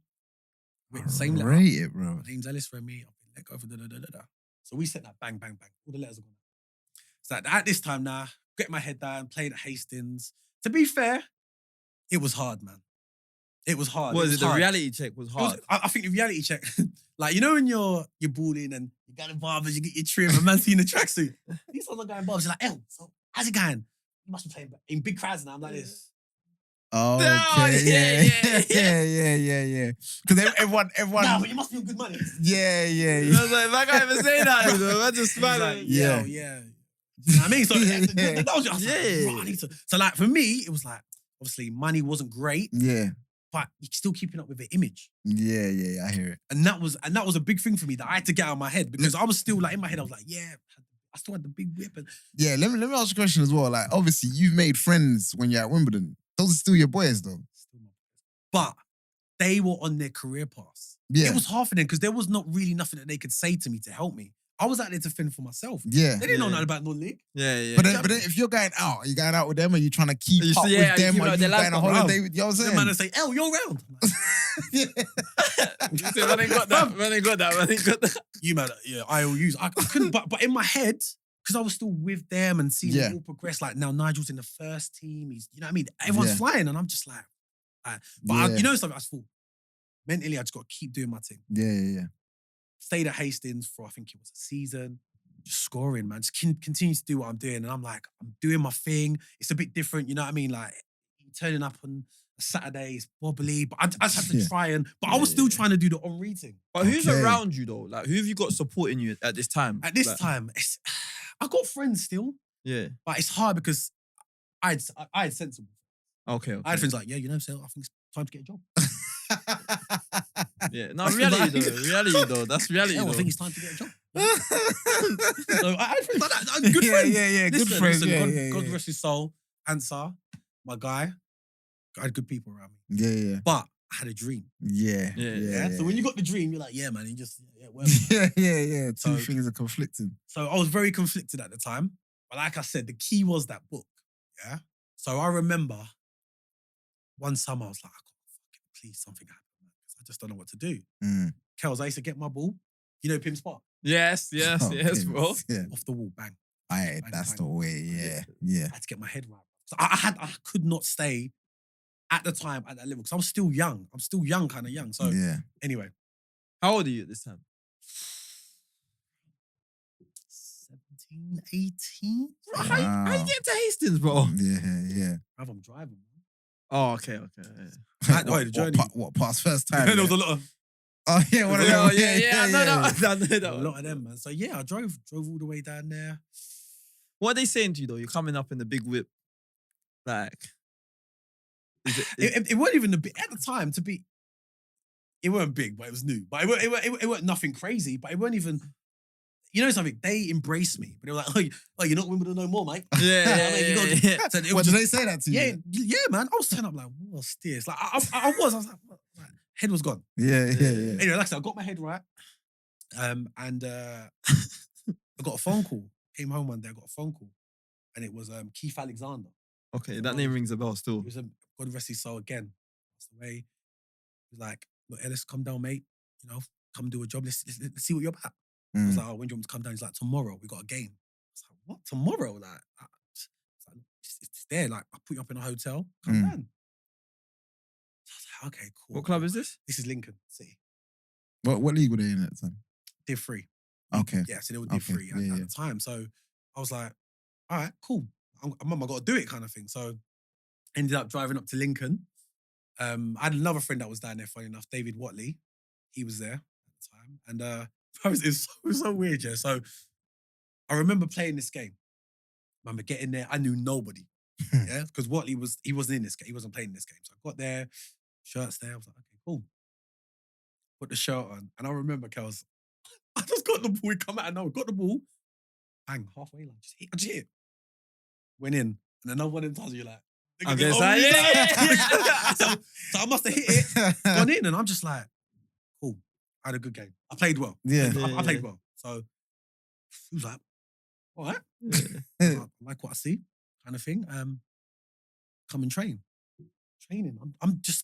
written the same letter. Rate it, bro. My name's Ellis, Remy, I've been let go for da-da-da-da-da. So we sent that bang, bang, bang. All the letters are gone. So at this time now, get my head down, playing at Hastings. To be fair, it was hard, man. It was hard. What It is was it? The hard. reality check was It was- hard. I think the reality check, like, you know when you're balling and you got the barbers, you get your trim, and man's in the tracksuit. These ones are going barbers, you're like, so how's it going? You must be playing in big crowds now. I'm like this. Oh, No, okay, yeah. yeah. Because everyone, Nah, but you must be on good money. yeah. I was like, I can't even say that. Though. I just He's like, smiling. yeah. You know what I mean? So that was just, I was like, Yeah. "Bro, I need to." So like for me, it was like, obviously money wasn't great, Yeah. but you're still keeping up with the image. Yeah, I hear it. And that was a big thing for me that I had to get out of my head, because I was still like, in my head, I was like, yeah, I still had the big whip. And Yeah, let me ask you a question as well. Like, obviously, you've made friends when you're at Wimbledon. Those are still your boys, though. but they were on their career paths. Yeah. It was hard for them because there was not really nothing that they could say to me to help me. I was out there to fend for myself. Yeah. They didn't know Yeah. nothing about non-league. Yeah. But then if you're going out, are you going out with them? Are you trying to keep You up see, with yeah, you them? keep Are up you with their going on lifestyle, holiday? You know what I'm The saying? man will say, "El, you're around." You see, when they got that. You man, yeah, IOUs. I couldn't, but in my head, because I was still with them and seeing Yeah. it all progress. Like now, Nigel's in the first team. He's, you know what I mean? Everyone's Yeah. flying, and I'm just like, but Yeah. you know something? I just thought mentally, I just got to keep doing my thing. Yeah. Stayed at Hastings for, I think it was a season, just scoring, man. Just continue to do what I'm doing. And I'm like, I'm doing my thing. It's a bit different, you know what I mean? Like, turning up on a Saturday is wobbly, but I just have to Yeah. try but I was still trying to do the Henri thing. But who's Okay. around you though? Like, who have you got supporting you at this time? At this Like, time, I got friends still, Yeah. but it's hard because I had sensible. Okay. I had friends like, yeah, you know, so I think it's time to get a job. Yeah. No, reality though. That's reality Yeah, though. I think it's time to get a job. So I had friends like that. Good friends. Yeah. Good Listen, friends. listen, Yeah. God rest his soul. Ansar, my guy. I had good people around me. Yeah. But I had a dream. Yeah. Yeah. So when you got the dream, you're like, yeah, man, you just, whatever. Yeah. Two So- things are conflicting. So I was very conflicted at the time. But like I said, the key was that book. Yeah. So I remember one summer I was like, please, something happened, man. 'Cause I just don't know what to do. Mm. Kels, I used to get my ball. You know Pim Spot? Yes, Oh, bro. Yeah. Off the wall, bang. Aye, that's the way. Yeah. I had to get my head right. So I could not stay at the time at that level because I was still young. I'm still young, kind of young. So Yeah. anyway, How old are you at this time? 17, 18. How you Wow. get to Hastings, bro? Yeah. I'm driving. Man. Oh, okay. Wait, the journey. What, past first time? There was yeah? a lot of Oh, yeah, one of them. Oh, yeah. I know that. I know a that. lot of them, man. So yeah, I drove all the way down there. What are they saying to you though? You're coming up in the big whip, like. It weren't even at the time to be. It weren't big, but it was new. But it weren't nothing crazy. But it weren't even. You know something? They embraced me, but they were like, "Oh, you're not Wimbledon no more, mate." Yeah. So it What, was did just- they say that to you? yeah, man. I was turning up like, what's this? Like, I was like, what? Like, head was gone. Yeah. Anyway, like I said, I got my head right. And I got a phone call. Came home one day, I got a phone call. And it was Keith Alexander. Okay, that name rings a bell still. He was God rest his soul again. Passed away. He was like, look, Ellis, come down, mate. You know, come do a job. Let's see what you're about. I was like, oh, when do you want me to come down? He's like, tomorrow, we got a game. I was like, what? Tomorrow? Like, it's there. Like, I'll put you up in a hotel. Come down. So I was like, okay, cool. What club is this? This is Lincoln City. What league were they in at the time? Div 3. Okay. Yeah, so they were Div Okay, 3 yeah, at yeah. the time. So I was like, all right, cool. I got to do it kind of thing. So Ended up driving up to Lincoln. I had another friend that was down there, funny enough, David Watley. He was there at the time. And it was so weird, yeah. So I remember playing this game. I remember getting there. I knew nobody. Yeah, because Watley he wasn't in this game. He wasn't playing this game. So I got there, shirts there. I was like, okay, cool. Put the shirt on. And I remember, Kels, I just got the ball. We come out of nowhere, got the ball. Bang, halfway line. I just hit it. Went in. And another one of the times you're like, I'm nigga, just oh, like, yeah. So I must have hit it, gone in, and I'm just like, cool. I had a good game. I played well. Yeah. I played well. So he was like, all right. I like what I see, kind of thing. Come and train. Training. I'm just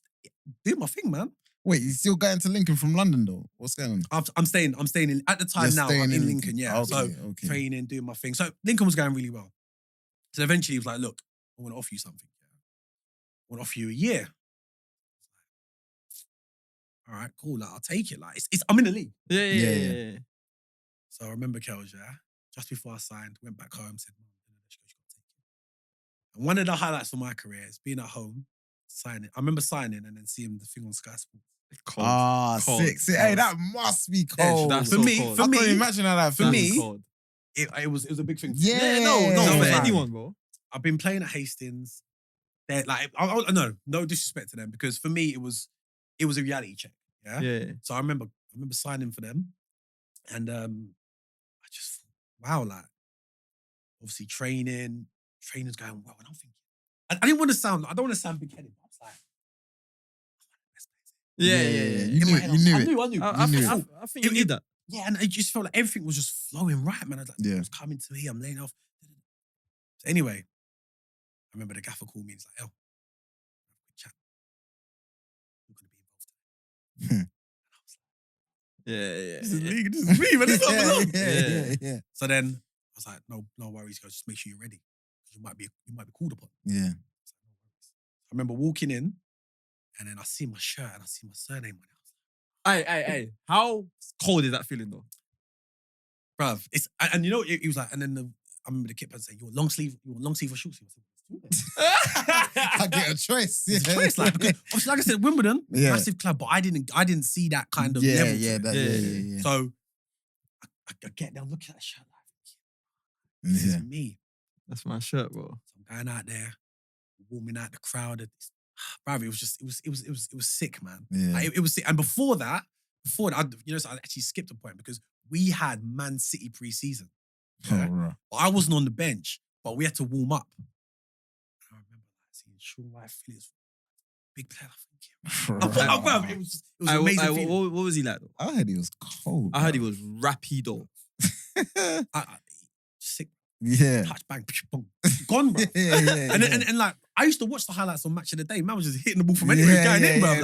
doing my thing, man. Wait, you still going to Lincoln from London though? What's going on? I'm staying in, at the time You're now, staying I'm in in Lincoln, yeah. Okay, So okay. training, doing my thing. So Lincoln was going really well. So eventually he was like, look, I want to offer you something. I want to offer you a year. All right, cool. Like, I'll take it. Like, I'm in the league. Yeah. So I remember Kels, yeah, just before I signed, went back home, said, Mum, let's go, you got to take it. And one of the highlights of my career is being at home, signing. I remember signing and then seeing the thing on Sky Sports. Cold. Ah, Cold. sick. Hey, that must be cold. That's For so me, cold. for I me, can't imagine how that for feels. me, Cold. it was a big thing. Yeah. No, Yeah. for Like, anyone, bro. I've been playing at Hastings. They're like, no disrespect to them, because for me it was a reality check. Yeah. Yeah. So I remember signing for them, and I just thought, wow, like obviously training's going well, and I'm thinking, I didn't want to sound, I don't want to sound big headed, but I was like, Yeah. You in knew my it. head, You knew I it. knew. I knew think you need that. Yeah, and it just felt like everything was just flowing right, man. I was like, Yeah. it was coming to me. I'm laying off. So anyway, I remember the gaffer called me and he's like, chat. You're going to be involved. Yeah. This is me, man. This is what I'm on. Yeah. So then I was like, no worries, guys. Just make sure you're ready, because you might be called upon. Yeah. I remember walking in, and then I see my shirt and I see my surname on it. Hey. How cold is that feeling though? Bruv, and you know, he was like, and then I remember the kid saying, you want long sleeve or short sleeve? I said, I get a choice. it's a choice, like, because obviously, like I said, Wimbledon, Yeah. massive club, but I didn't see that kind of level. to it. Yeah. So I get there, I'm looking at the shirt like, this is me. That's my shirt, bro. So I'm going out there, warming out the crowd. Bruv, it was sick, man. Yeah. Like, it was sick. And before that, so I actually skipped a point, because we had Man City pre-season. Yeah? Oh, right. But I wasn't on the bench, but we had to warm up. And I remember seeing Sean White Phillips, big player. Bruv, it was an amazing feeling. What was he like though? I heard he was cold. I heard he was rapido. Sick. Yeah. Touch, bang, boom. Gone, bro. Yeah. And like, I used to watch the highlights on Match of the Day. Man was just hitting the ball from anywhere, going in, bro.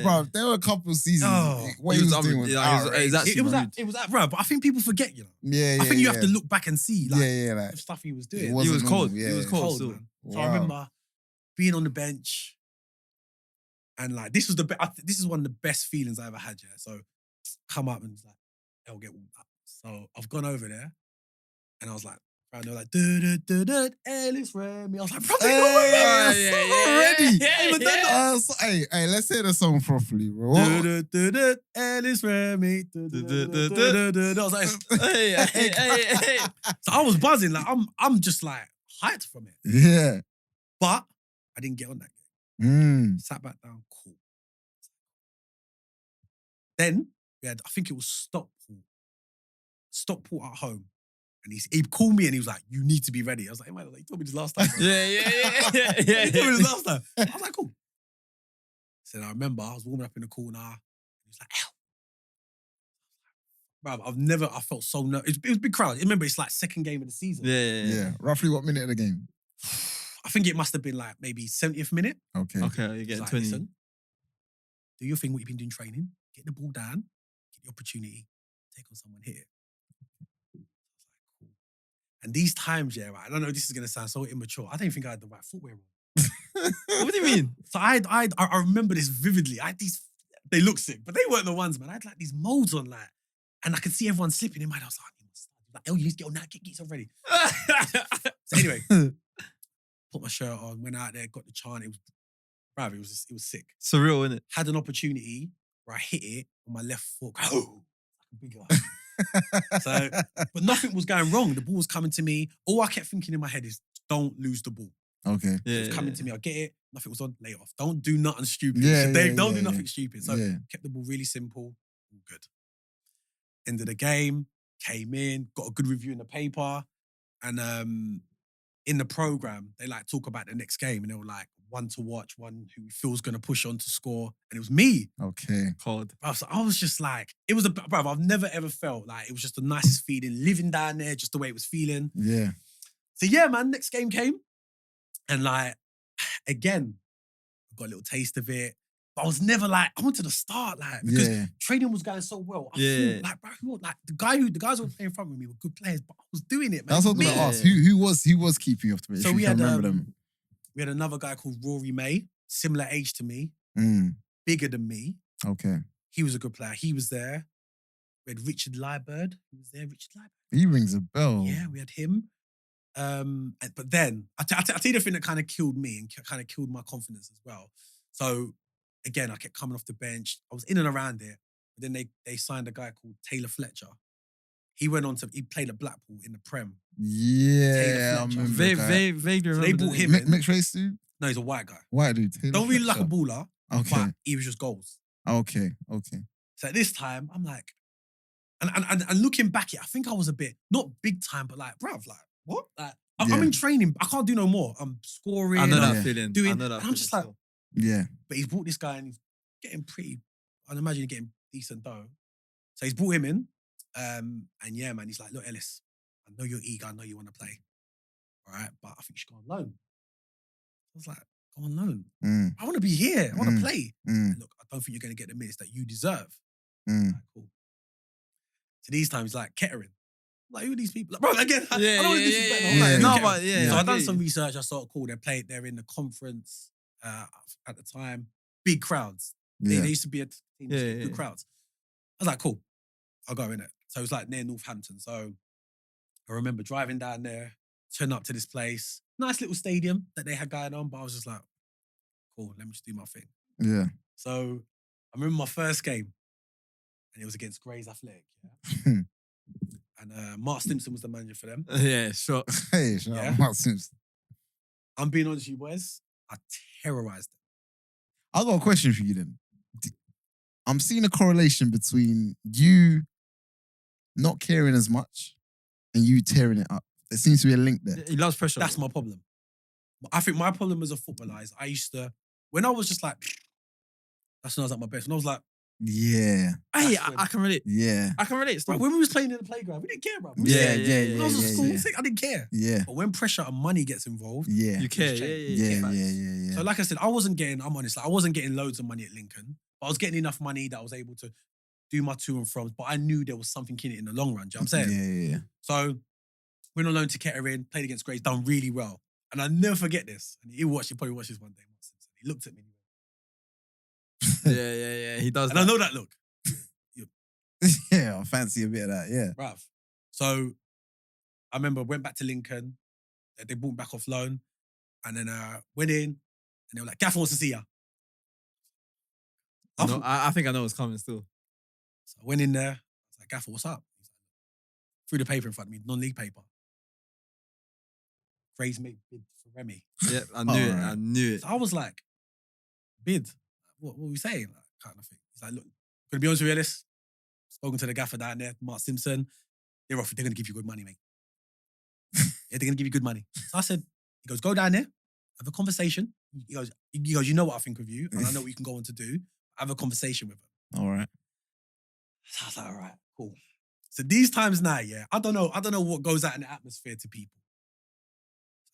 Bro, there were a couple of seasons. Oh, what he was doing was outrageous. It was that, bro. But I think people forget, you know. Yeah. I think you have to look back and see, like, like, the stuff he was it doing. He wasn't was cold. normal, He was cold. Cold, So. man. So Wow. I remember being on the bench, and like, this is one of the best feelings I ever had. Yeah. So come up and it's like, I'll get warmed up. So I've gone over there, and I was like, and they're like, Ellis, Remy. I was like, bro, they know already. Hey, let's hear the song properly, bro. Ellis, Remy. I was like, Hey. so I was buzzing. Like, I'm just like hyped from it. Yeah. But I didn't get on that game. Mm. Sat back down, cool. Then we had, I think it was Stockport at home. And he called me and he was like, you need to be ready. I was like, hey, man, you told me this last time. Yeah. You told me this last time. I was like, cool. So I remember I was warming up in the corner. He was like, Bruv, I felt so nervous. It was a big crowd. Remember, it's like second game of the season. Yeah. Roughly what minute of the game? I think it must have been like maybe 70th minute. Okay. Okay, you're He's getting like, 20. listen, do your thing, what you've been doing training, get the ball down, get the opportunity, take on someone, hit it. And these times, yeah, right, I don't know, this is going to sound so immature. I don't think I had the right footwear on. What do you mean? So I remember this vividly. I had these, they look sick, but they weren't the ones, man. I had like these molds on, like, and I could see everyone slipping in my head. I was like, you need to get on that, get yourself ready. So anyway, put my shirt on, went out there, got the chant. It was sick. Surreal, innit? Had an opportunity where I hit it on my left foot. Oh, big guy. So, but nothing was going wrong. The ball was coming to me. All I kept thinking in my head is, don't lose the ball. Okay. Yeah, It was coming to me. I get it. Nothing was on. Lay it off. Don't do nothing stupid. Yeah, So Dave, yeah, don't yeah, do nothing yeah. stupid. So Yeah. kept the ball really simple. All good. End of the game. Came in. Got a good review in the paper. And in the program, they like talk about the next game. And they were like, one to watch, one who feels going to push on to score. And it was me. Okay. Cold. I was just like, it was bruv, I've never ever felt like it was just the nicest feeling, living down there, just the way it was feeling. Yeah. So yeah, man, next game came. And like, again, I got a little taste of it. But I was never like, I wanted to start, like, because training was going so well. I thought, like, bro, like the guys who were playing in front of me were good players, but I was doing it, man. That's what I'm gonna ask. Who was keeping you off the bench? So If we you had can remember them. we had another guy called Rory May, similar age to me, bigger than me. Okay. He was a good player. He was there. We had Richard Liebird. He was there, Richard Liebird. He rings a bell. Yeah, we had him. But then, I tell you the thing that kind of killed me and kind of killed my confidence as well. So, again, I kept coming off the bench. I was in and around it. But then they signed a guy called Taylor Fletcher. He played at Blackpool in the Prem. Yeah, I remember. Vaguely remember. They bought him. Mixed race dude? No, he's a white guy. White dude. Taylor Don't really like a Fletcher. baller, Okay. but he was just goals. Okay. So at this time, I'm like, and looking back, I think I was a bit, not big time, but like, bruv, like, what? Like, I'm in training. I can't do no more. I'm scoring. I know I'm that feeling. doing, I know that and feeling I'm just like, still. Yeah. but he's brought this guy and he's getting pretty, I'd imagine he's getting decent dough. So he's brought him in. And yeah, man, he's like, look, Ellis, I know you're eager. I know you want to play. All right, but I think you should go on loan. I was like, go on loan. I want to be here. I want to play. And look, I don't think you're going to get the minutes that you deserve. Like, cool. So these times, like Kettering. Like, who are these people? Like, bro, again, I don't want to disrespect them. I'm like, No, Kettering. but yeah. So I I've done get some you. research. I saw cool. They're in the conference at the time. Big crowds. They used to be a team, good crowds. I was like, cool. I'll go in it. So it was like near Northampton. So I remember driving down there, turning up to this place. Nice little stadium that they had going on, but I was just like, cool, let me just do my thing. Yeah. So I remember my first game, and it was against Grays Athletic. Yeah? And Mark Stimson was the manager for them. Yeah, sure. Hey, shout out Mark Simpson. I'm being honest with you boys, I terrorised them. I got a question for you then. I'm seeing a correlation between you not caring as much and you tearing it up. There seems to be a link there. He loves pressure. That's my problem. I think my problem as a footballer is I used to, when I was just like, that's when I was at my best. When I was like, Yeah. Hey, That's when- I can relate. Yeah. I can relate. bro, Still. when we was playing in the playground, we didn't care, bro. Yeah. When I was at school, I didn't care. Yeah. But when pressure and money gets involved, Yeah. You care. It's Yeah. Yeah. So like I said, I'm honest, like I wasn't getting loads of money at Lincoln, but I was getting enough money that I was able to do my to and froms, but I knew there was something in it in the long run. Do you know what I'm saying? Yeah. So went on loan to Kettering, played against Grace, done really well. And I'll never forget this. And he probably watched this one day. He looked at me. Yeah. He does. And I know that look. Yeah, I fancy a bit of that, yeah. Bruv. So I remember went back to Lincoln. They brought me back off loan. And then went in and they were like, Gaffer wants to see ya. I think I know what's coming still. So I went in there. I was like, Gaffer, what's up? He's like, threw the paper in front of me, non-league paper. Grays made bid for Remy. Yeah, I knew it. Alright. I knew it. So I was like, bid? What were we saying? Like, kind of thing. He's like, look, gonna be honest with you, Ellis. Spoken to the gaffer down there, Mark Simpson. They're gonna give you good money, mate. Yeah, they're gonna give you good money. So I said, he goes, go down there, have a conversation. He goes, you know what I think of you, and I know what you can go on to do. Have a conversation with him. All right. So I was like, all right, cool. So these times now, yeah, I don't know what goes out in the atmosphere to people.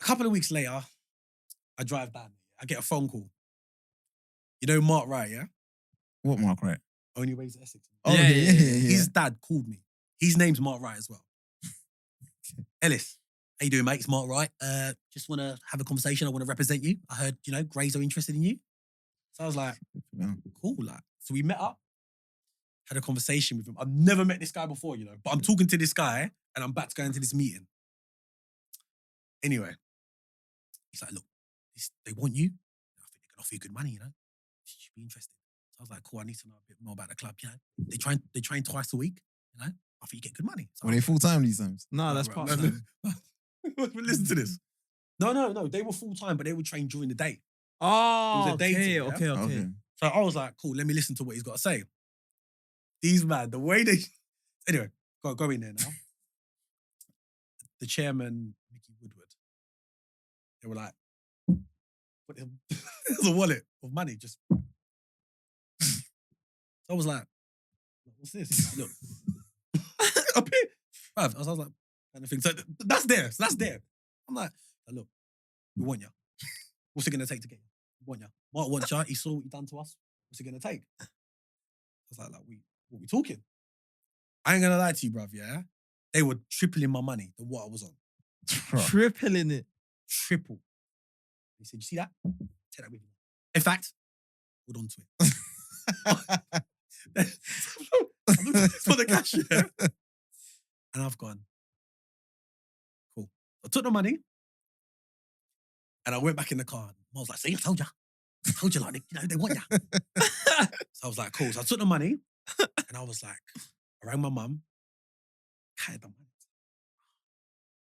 A couple of weeks later, I drive down. I get a phone call. You know Mark Wright, yeah? What Mark Wright? Only ways to Essex. Oh, Yeah. His dad called me. His name's Mark Wright as well. Ellis, how you doing, mate? It's Mark Wright. Just want to have a conversation. I want to represent you. I heard, Grays are interested in you. So I was like, cool. Like, so we met up, had a conversation with him. I've never met this guy before, but I'm talking to this guy and I'm about to go into this meeting. Anyway, he's like, look, they want you. I think they can offer you good money, you know. Should be interested. So I was like, cool, I need to know a bit more about the club, you know. They train twice a week, you know. I think you get good money. So Were they full time these times? No, that's part time. Listen to this. No. They were full time, but they would train during the day. Oh, It was a day thing, okay. Okay. So I was like, cool, let me listen to what he's got to say. These man, the way they... Anyway, go in there now. The chairman, Mickey Woodward, they were like, there's a wallet of money. Just... So I was like, what's this? Look. Up here. I was like, kind of thing. So that's there. I'm like, look, we want you. What's it going to take to get you? We want you. Mark wants you. He saw what you done to us. What's it going to take? I was like, what we talking? I ain't going to lie to you, bruv, yeah? They were tripling my money than what I was on. Tripling it. Triple. He said, you see that? Take that with you. In fact, hold on to it. I'm looking for the cash, yeah? And I've gone, cool. I took the money and I went back in the car. I was like, see, I told you, like, you know, they want you. So I was like, cool. So I took the money and I was like, I rang my mum. Had the money.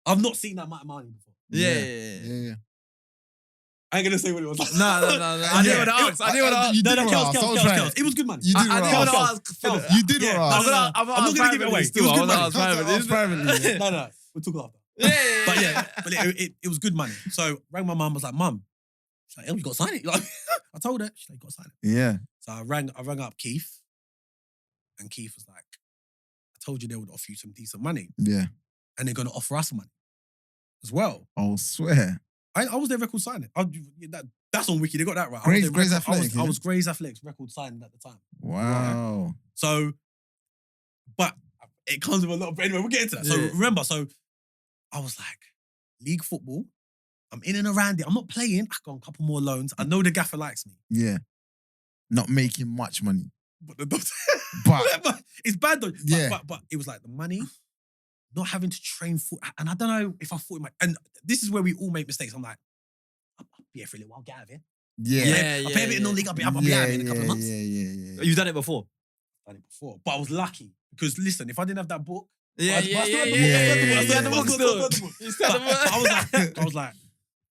I've not seen that amount of money before. Yeah. I ain't gonna say what it was like. No. I didn't want to ask. Chaos. It was good money. You did I didn't want to ask. You did Yeah, ask. I'm not gonna give it away. It was good money. Privately. No. We'll talk after. Yeah. But it was good money. So rang my mum, was like, Mum, she's like, you got to sign it. Like, I told her, she's like, you got to sign it. Yeah. So I rang up Keith, and Keith was like, I told you they would offer you some decent money. Yeah. And they're going to offer us money as well. Oh, swear. I was their record signing. That's on Wiki. They got that right. Grey's Athletics, I was Grey's Athletics record signing at the time. Wow. So, but it comes with a lot of... Anyway, we'll get into that. So remember, I was like, league football, I'm in and around it. I'm not playing. I got a couple more loans. I know the gaffer likes me. Yeah. Not making much money. But it's bad though. Yeah. But it was like the money, not having to train foot. And I don't know if I thought and this is where we all make mistakes. I'm like, I'll be here for a little while, get out of here. Yeah. I'll play a bit in non-league, I'll be out of here in a couple of months. Yeah. You've done it before? Done it before. But I was lucky. Because listen, if I didn't have that book, Yeah. I was like,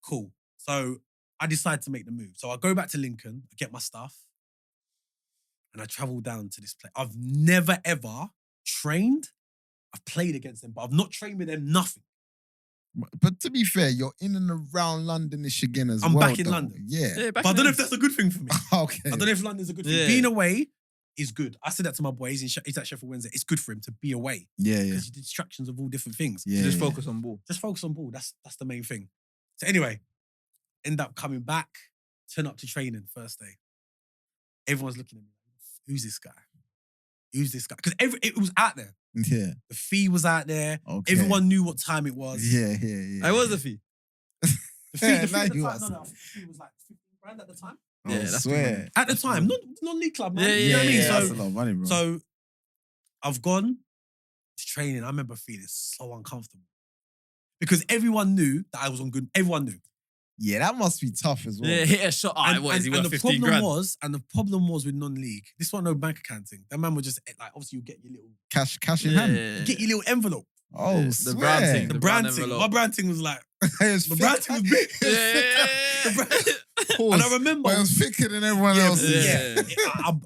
cool. So I decided to make the move. So I go back to Lincoln, I get my stuff, and I travel down to this place. I've never ever trained. I've played against them, but I've not trained with them, nothing. But to be fair, you're in and around London-ish again as well. I'm back in London. Yeah. But I don't know if that's a good thing for me. Okay. I don't know if London's a good thing. Yeah. Being away is good. I said that to my boy. He's at Sheffield Wednesday. It's good for him to be away. Yeah. Because you distractions of all different things. Yeah. Just focus on ball. Just focus on ball. That's the main thing. So anyway, end up coming back, turn up to training first day. Everyone's looking at me. Who's this guy? Because it was out there. Yeah. The fee was out there. Okay. Everyone knew what time it was. Yeah. I was the fee. The fee at the Now time, you no, are. the fee was like 15 grand at the time. Oh, Yeah, that's swear. At the time, non-league club, man. Yeah, You know what I mean? yeah. That's a lot of money, bro. So I've gone to training. I remember feeling so uncomfortable because everyone knew that I was on good. Everyone knew. Yeah, that must be tough as well. Yeah, hit a shot. What is he worth? the 15 problem grand? was with non-league. This one, no bank account thing. That man would just like obviously you get your little Cash in hand. Yeah. you get your little envelope. Oh, Yeah, the swear. brand thing. The The brand brown thing. envelope. My brand thing was like It the brand thing was big. The brand- And I remember But it was thicker than everyone Yeah, else. Yeah.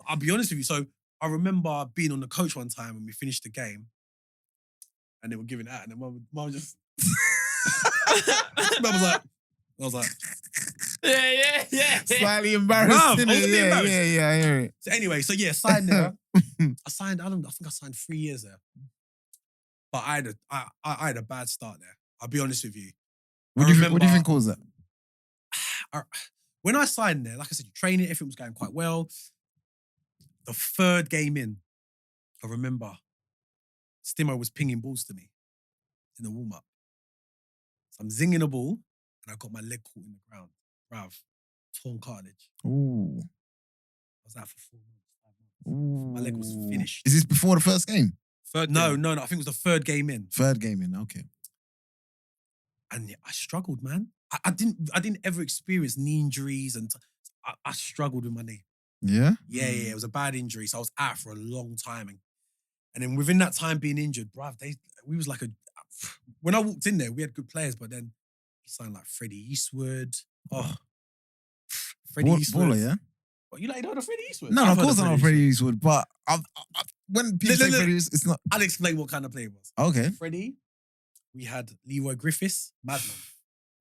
I'll be honest with you. So I remember being on the coach one time when we finished the game, and they were giving it out, and then mum just. Mum was like, I was like, Yeah. Slightly Bruv, embarrassed. I was a bit innit? embarrassed. Yeah, I hear it. so anyway, so yeah, signed there. I think I signed 3 years there, but I had a bad start there. I'll be honest with you. What do you think caused that? When I signed there, like I said, you train it, everything was going quite well. The third game in, I remember Stimo was pinging balls to me in the warm-up. So I'm zinging a ball and I got my leg caught in the ground. Bruv, torn cartilage. Ooh. I was out for 4 months, 5 months. My leg was finished. Is this before the first game? No, I think it was the third game in. Third game in, okay. And I struggled, man. I didn't ever experience knee injuries, and I struggled with my knee. Yeah? Yeah, it was a bad injury, so I was out for a long time, and then within that time being injured, bruv, we was like when I walked in there, we had good players, but then he signed like Freddie Eastwood. Oh, Freddie Eastwood. Baller, yeah? What, you like heard of Freddie Eastwood? No, I've of heard course I know Freddie Eastwood, but when people say Look. Freddie Eastwood, it's not... I'll explain what kind of player it was. Okay. Freddie, we had Leroy Griffiths, madman.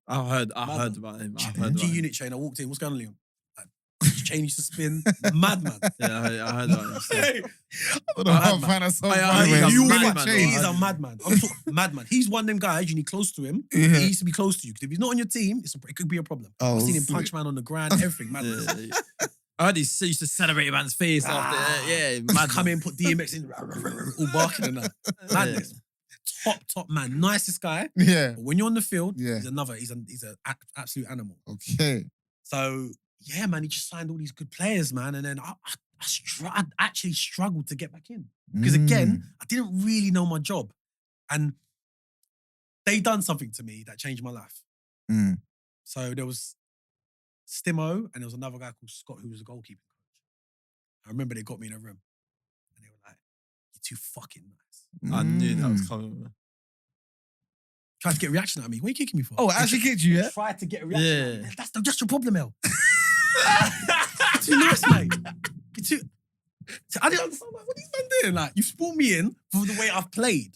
I heard about him. I heard about him. G-Unit chain, I walked in, what's going on, Liam? Like, his chain used to spin, madman. Yeah, I heard about him. Hey, I don't know how I find that so I funny, heard man. he's a Really madman, changed. He's a madman. I'm talking madman. He's one of them guys you need close to him. Yeah. He needs to be close to you. Because if he's not on your team, it could be a problem. Oh, I've seen him sweet. punch man on the ground, everything, madman. Yeah. I heard he used to celebrate a man's face after. Yeah, mad. Come in, put DMX in, all barking and that. Madness. Top man. Nicest guy. Yeah. But when you're on the field, Yeah. he's an absolute animal. Okay. So, yeah, man, he just signed all these good players, man. And then I actually struggled to get back in. Because again, I didn't really know my job. And they done something to me that changed my life. Mm. So there was Stimo and there was another guy called Scott who was a goalkeeping coach. I remember they got me in a room and they were like, "You're too fucking nice." I knew that was coming. Man. Tried to get a reaction out of me. What are you kicking me for? Oh, actually kicked you, yeah? Tried to get a reaction out of me. Yeah. That's just your problem, El. You're too nice, mate. You're too... I didn't understand, like, what are these men doing? Like, you spawned me in for the way I've played.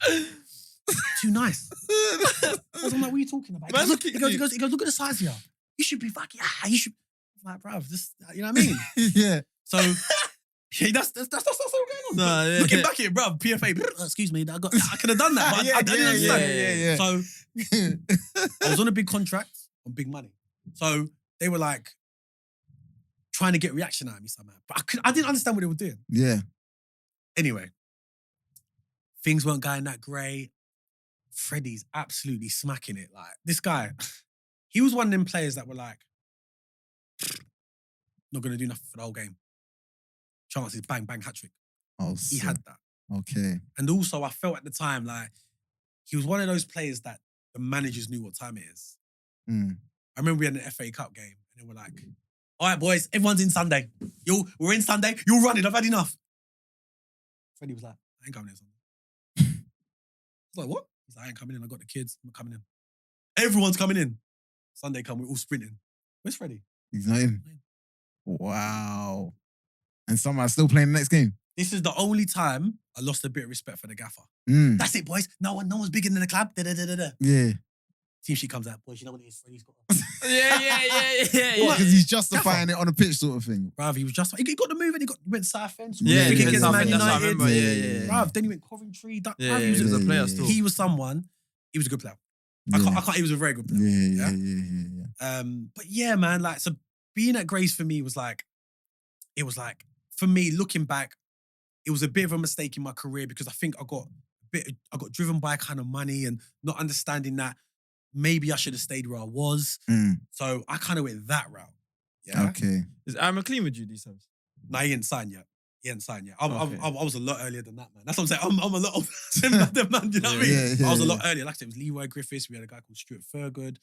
Too nice. I was like, what are you talking about? He goes, look at the size here. You should be fucking, you should. I'm like, bruv, this, you know what I mean? Yeah. So, yeah, that's what's going on. No, yeah. Looking back here, bruv, PFA, excuse me, I could have done that, but I didn't understand. Yeah. So, I was on a big contract on big money. So, they were like, trying to get reaction out of me somehow. But I didn't understand what they were doing. Yeah. Anyway, things weren't going that great. Freddie's absolutely smacking it. Like, this guy, he was one of them players that were like, not going to do nothing for the whole game. Chances, bang, bang, hat-trick. Oh, He had that. Okay. And also, I felt at the time like he was one of those players that the managers knew what time it is. Mm. I remember we had an FA Cup game and they were like, "All right, boys, everyone's in Sunday. We're in Sunday. You're running. I've had enough." Freddie was like, "I ain't coming in Sunday." I was like, "What?" He's like, "I ain't coming in. I got the kids. I'm not coming in." Everyone's coming in. Sunday come, we're all sprinting. Where's Freddie? He's not in. Wow. And somehow still playing the next game. This is the only time I lost a bit of respect for the gaffer. Mm. That's it, boys. No one's bigger than the club. Da-da-da-da-da. Yeah. Team sheet comes out. Boys, you know what it is? Freddie's got. Yeah. Because he's justifying it on a pitch sort of thing. Bruv, he was just. He got the move and he went South End. Yeah, Free kick yeah, against yeah, Man that's what I United. remember. Yeah. Bruv, then he went Coventry. Yeah, Bruv, he was a player still. He was someone. He was a good player. I can't. He was a very good player. Yeah. But yeah, man, like, so being at Grace for me was like, for me, looking back, it was a bit of a mistake in my career because I think I got driven by kind of money and not understanding that maybe I should have stayed where I was. Mm. So I kind of went that route. Yeah. Okay. Is Aaron McLean with you these times? No, he ain't signed yet. I was a lot earlier than that, man. That's what I'm saying. I'm a lot older than that, man. You know what I mean? Yeah, I was a yeah. lot earlier. Like I said, it was Leroy Griffiths. We had a guy called Stuart Thurgood.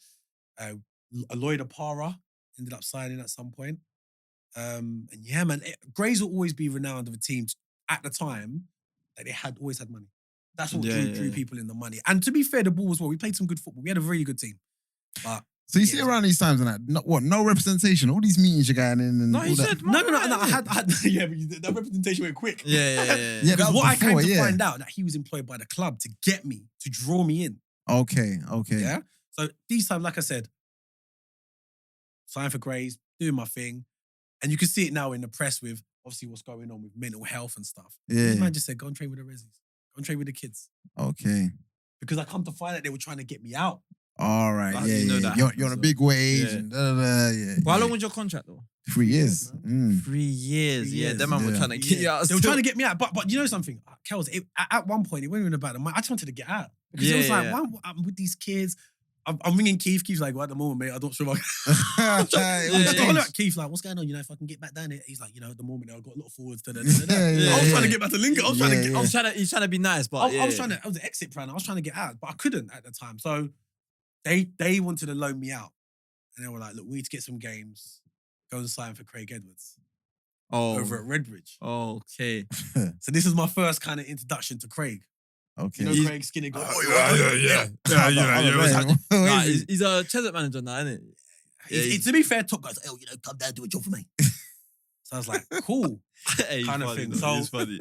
Lloyd Apara ended up signing at some point. And yeah, man, Grays will always be renowned of a team at the time that they always had money. That's what drew people in, the money. And to be fair, the ball as well. We played some good football. We had a really good team. But So you see around these times and that, no representation, all these meetings you're going in and No, all he that. said, no. I had yeah, but that representation went quick. Yeah. Yeah, Because that was what I came before, to yeah. find out that he was employed by the club to get me, to draw me in. Okay. Yeah. So these times, like I said, sign for Grays, doing my thing. And you can see it now in the press with obviously what's going on with mental health and stuff. Yeah. This man just said, go and train with the resis. Go and train with the kids. Okay. Because I come to find out they were trying to get me out. All right. Like, Yeah. you know Yeah. that You're happens, on a so. big wage. Yeah. And yeah. Well, how long was your contract though? 3 years. Mm. 3 years. 3 Yeah, years. them man were Yeah. trying to get you out. They were still. trying to get me out. But you know something? Kels, at one point, it wasn't even about the money. I just wanted to get out. Because it was like, why I'm with these kids. I'm ringing Keith. Keith's like, well, at the moment, mate, I'm not sure if I can. It will I change. look at Keith like, what's going on? You know, if I can get back down there. He's like, you know, at the moment, I've got a lot of forwards. Yeah, I was trying to get back to Lincoln. I was trying to get. Yeah. He's trying to be nice, but I was trying to. I was an exit plan. I was trying to get out, but I couldn't at the time. So they wanted to loan me out. and they were like, look, we need to get some games. Go and sign for Craig Edwards Oh, over at Redbridge. okay. So this is my first kind of introduction to Craig. Okay. You know He's- Craig Skinny guy? Nah, he's a Chesed manager now, isn't it? To be fair, top guys, oh, come down, do a job for me. So I was like, cool. Hey, he's Kind of funny, thing. though. So- He's funny.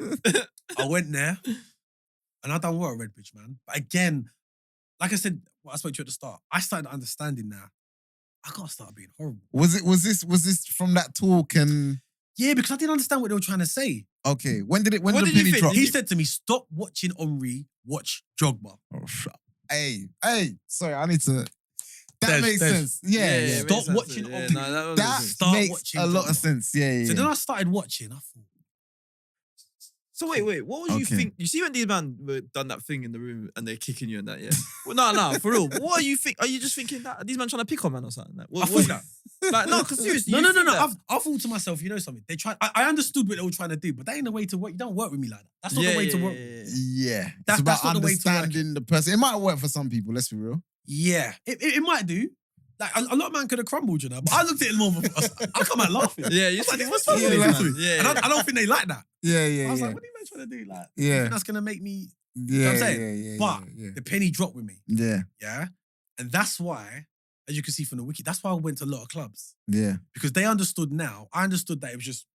I went there and I done well at Redbridge, man. But again, like I said, what I spoke to you at the start, I started understanding now. I gotta start being horrible. Was this from that talk and Yeah, because I didn't understand what they were trying to say. okay? When did What the did you penny think? drop? He said to me, stop watching Henri, watch Drogba. Hey, sorry, I need to. That Des, makes Des. sense. Yeah, it yeah. makes Stop sense. watching Yeah, Henri. no, that That was Start makes watching a lot Drogba. of sense. Yeah, yeah. So then I started watching. I thought, So wait, what was you Okay. think? You see when these man were done that thing in the room and they're kicking you and that, yeah? Well, no, for real. What are you think? Are you just thinking that are these man trying to pick on man or something? Like, I thought that. Like, no, because seriously, No, you no, no, think no. that- I thought to myself, you know something? They tried. I understood what they were trying to do, but that ain't the way to work. You don't work with me like that. That's not the way to work. Yeah, That's it's about not the way to work it. understanding the person. It might work for some people. Let's be real. Yeah, it might do. Like a lot of man could have crumbled, you know. But I looked at it more. I come out laughing. Yeah, you I was like, see, what's wrong Yeah, with like- this? Yeah, And I don't think they like that. Yeah, yeah, I was yeah. like, what are you man trying to do? Like, Yeah. you think that's gonna make me Yeah, what I'm saying? yeah, yeah, But yeah, the penny dropped with me. yeah, Yeah, and that's why, as you can see from the wiki, that's why I went to a lot of clubs yeah, because they understood now. I understood that it was just